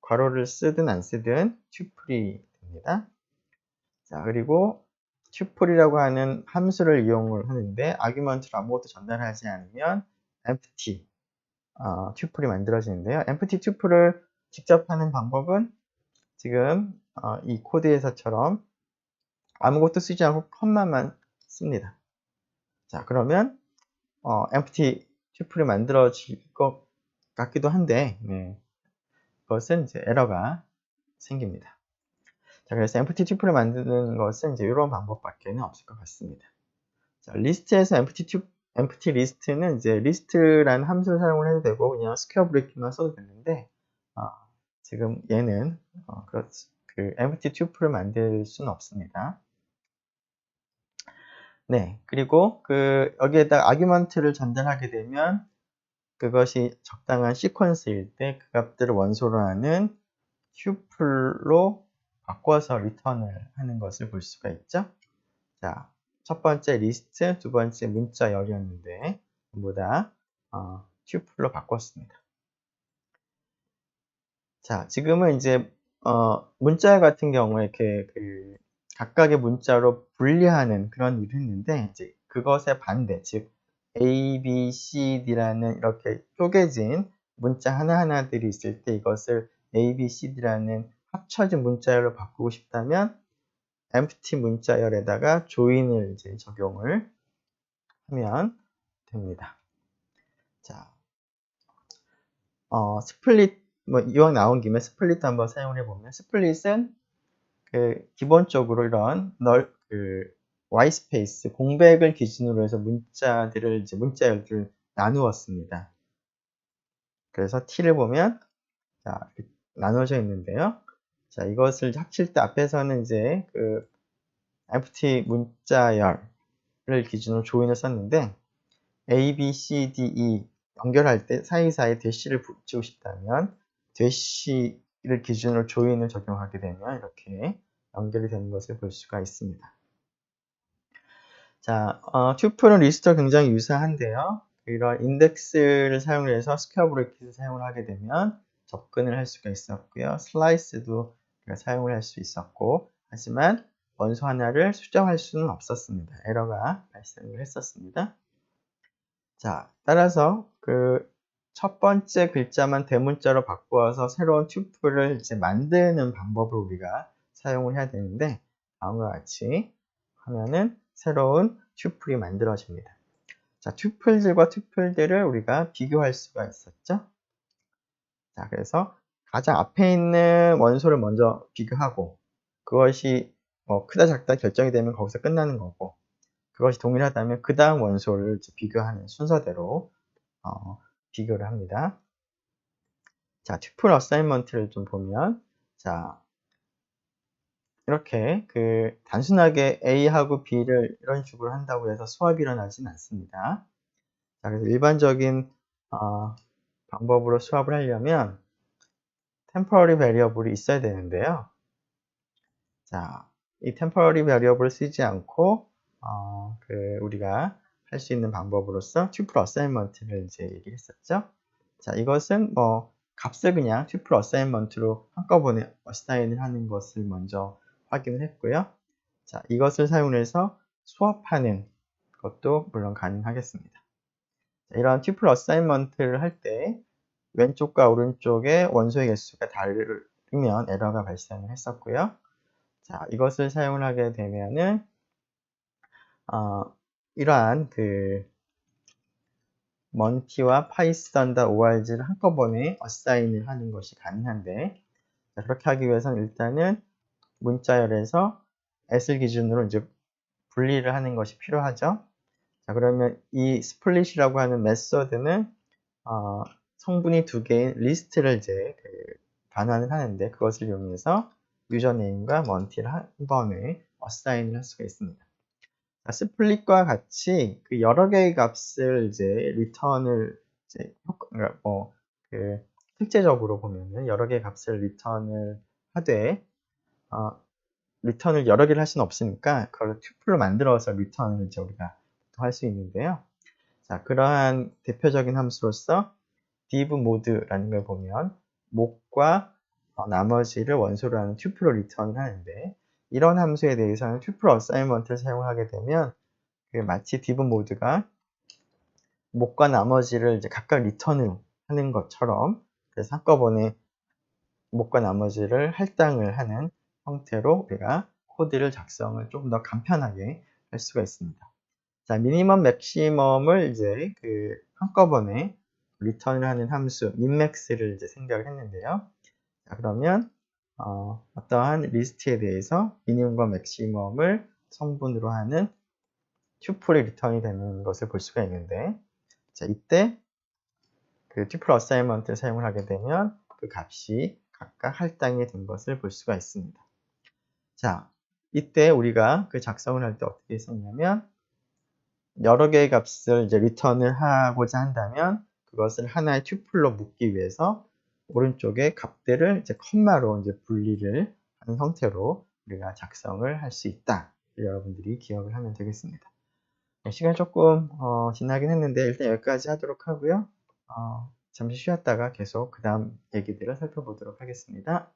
[SPEAKER 1] 괄호를 쓰든 안 쓰든 튜플이 됩니다. 자, 그리고 튜플이라고 하는 함수를 이용을 하는데 아규먼트를 아무것도 전달하지 않으면 empty 튜플이 만들어지는데요. empty 튜플을 직접 하는 방법은 지금 이 코드에서처럼 아무것도 쓰지 않고 컴마만 씁니다. 자, 그러면 empty 튜플이 만들어질 것 같기도 한데 그것은 이제 에러가 생깁니다. 자, 그래서 empty 튜플을 만드는 것은 이제 이런 방법밖에 없을 것 같습니다. 자, 리스트에서 empty 리스트는 이제 리스트라는 함수를 사용을 해도 되고 그냥 스퀘어 브레이크만 써도 되는데 지금 얘는 그 empty 튜플을 만들 수는 없습니다. 네, 그리고 여기에다 아규먼트를 전달하게 되면 그것이 적당한 시퀀스일 때 그 값들을 원소로 하는 튜플로 바꿔서 리턴을 하는 것을 볼 수가 있죠. 자, 첫 번째 리스트, 두 번째 문자열이었는데 전부 다 튜플로 바꿨습니다. 자, 지금은 이제 문자열 같은 경우에 이렇게 각각의 문자로 분리하는 그런 일을 했는데 이제 그것의 반대, 즉 A, B, C, D라는 이렇게 쪼개진 문자 하나하나들이 있을 때 이것을 A, B, C, D라는 합쳐진 문자열로 바꾸고 싶다면 empty 문자열에다가 조인을 이제 적용을 하면 됩니다. 자, 스플릿 뭐 이왕 나온 김에 스플릿 한번 사용을 해보면, 스플릿은 기본적으로 이런 whitespace, 공백을 기준으로 해서 문자들을 이제 문자열들을 나누었습니다. 그래서 t를 보면 자, 나눠져 있는데요. 자, 이것을 합칠 때 앞에서는 이제 empty 문자열을 기준으로 조인을 썼는데, A, B, C, D, E 연결할 때 사이사이 대시를 붙이고 싶다면 대시를 기준으로 조인을 적용하게 되면 이렇게 연결이 되는 것을 볼 수가 있습니다. 자, 튜플은 리스트와 굉장히 유사한데요. 이런 인덱스를 사용해서 스퀘어 브래킷을 사용을 하게 되면 접근을 할 수가 있었고요. 슬라이스도 사용을 할 수 있었고, 하지만 원소 하나를 수정할 수는 없었습니다. 에러가 발생을 했었습니다. 자, 따라서 첫 번째 글자만 대문자로 바꾸어서 새로운 튜플을 이제 만드는 방법을 우리가 사용을 해야 되는데, 다음과 같이 하면은 새로운 튜플이 만들어집니다. 자, 튜플들과 튜플들을 우리가 비교할 수가 있었죠. 자, 그래서 가장 앞에 있는 원소를 먼저 비교하고, 그것이 크다 작다 결정이 되면 거기서 끝나는 거고, 그것이 동일하다면 그 다음 원소를 비교하는 순서대로 비교를 합니다. 자, 튜플 어사인먼트를 좀 보면, 자, 이렇게 단순하게 A하고 B를 이런 식으로 한다고 해서 수합이 일어나진 않습니다. 자, 그래서 일반적인 방법으로 수합을 하려면 temporary variable이 있어야 되는데요. 자, 이 temporary variable을 쓰지 않고 우리가 할 수 있는 방법으로서 tuple assignment를 이제 얘기했었죠. 자, 이것은 값을 그냥 tuple assignment로 한꺼번에 어사인을 하는 것을 먼저 확인을 했고요. 자, 이것을 사용해서 수합하는 것도 물론 가능하겠습니다. 자, 이런 tuple assignment를 할 때 왼쪽과 오른쪽의 원소의 개수가 다르면 에러가 발생을 했었고요. 자, 이것을 사용을 하게 되면은 이러한 먼티와 python.org를 한꺼번에 어사인을 하는 것이 가능한데, 자, 그렇게 하기 위해서는 일단은 문자열에서 s를 기준으로 이제 분리를 하는 것이 필요하죠. 자, 그러면 이 스플릿이라고 하는 메소드는 성분이 두 개인 리스트를 이제 반환을 하는데, 그것을 이용해서 유저네임과 먼티를 한 번에 어사인을 할 수가 있습니다. 자, 스플릿과 같이 여러 개의 값을 이제 리턴을 이제 실제적으로 보면은 여러 개의 값을 리턴을 하되 리턴을 여러 개를 할 수는 없으니까 그걸 튜플로 만들어서 리턴을 이제 우리가 할 수 있는데요. 자, 그러한 대표적인 함수로서 divMode라는 걸 보면 목과 나머지를 원소로 하는 튜플로 리턴을 하는데, 이런 함수에 대해서는 튜플 어사인먼트를 사용하게 되면 마치 divMode가 목과 나머지를 이제 각각 리턴을 하는 것처럼, 그래서 한꺼번에 목과 나머지를 할당을 하는 형태로 우리가 코드를 작성을 조금 더 간편하게 할 수가 있습니다. 자, 미니멈 맥시멈을 이제 한꺼번에 리턴을 하는 함수 minmax를 이제 생각을 했는데요. 자, 그러면 어떠한 리스트에 대해서 미니멈과 맥시멈을 성분으로 하는 튜플이 리턴이 되는 것을 볼 수가 있는데, 자, 이때 튜플 어사인먼트를 사용을 하게 되면 그 값이 각각 할당이 된 것을 볼 수가 있습니다. 자, 이때 우리가 작성을 할 때 어떻게 했었냐면, 여러 개의 값을 이제 리턴을 하고자 한다면 그것을 하나의 튜플로 묶기 위해서 오른쪽에 값들을 이제 컴마로 이제 분리를 하는 형태로 우리가 작성을 할 수 있다. 여러분들이 기억을 하면 되겠습니다. 시간이 조금 지나긴 했는데 일단 여기까지 하도록 하고요. 잠시 쉬었다가 계속 그 다음 얘기들을 살펴보도록 하겠습니다.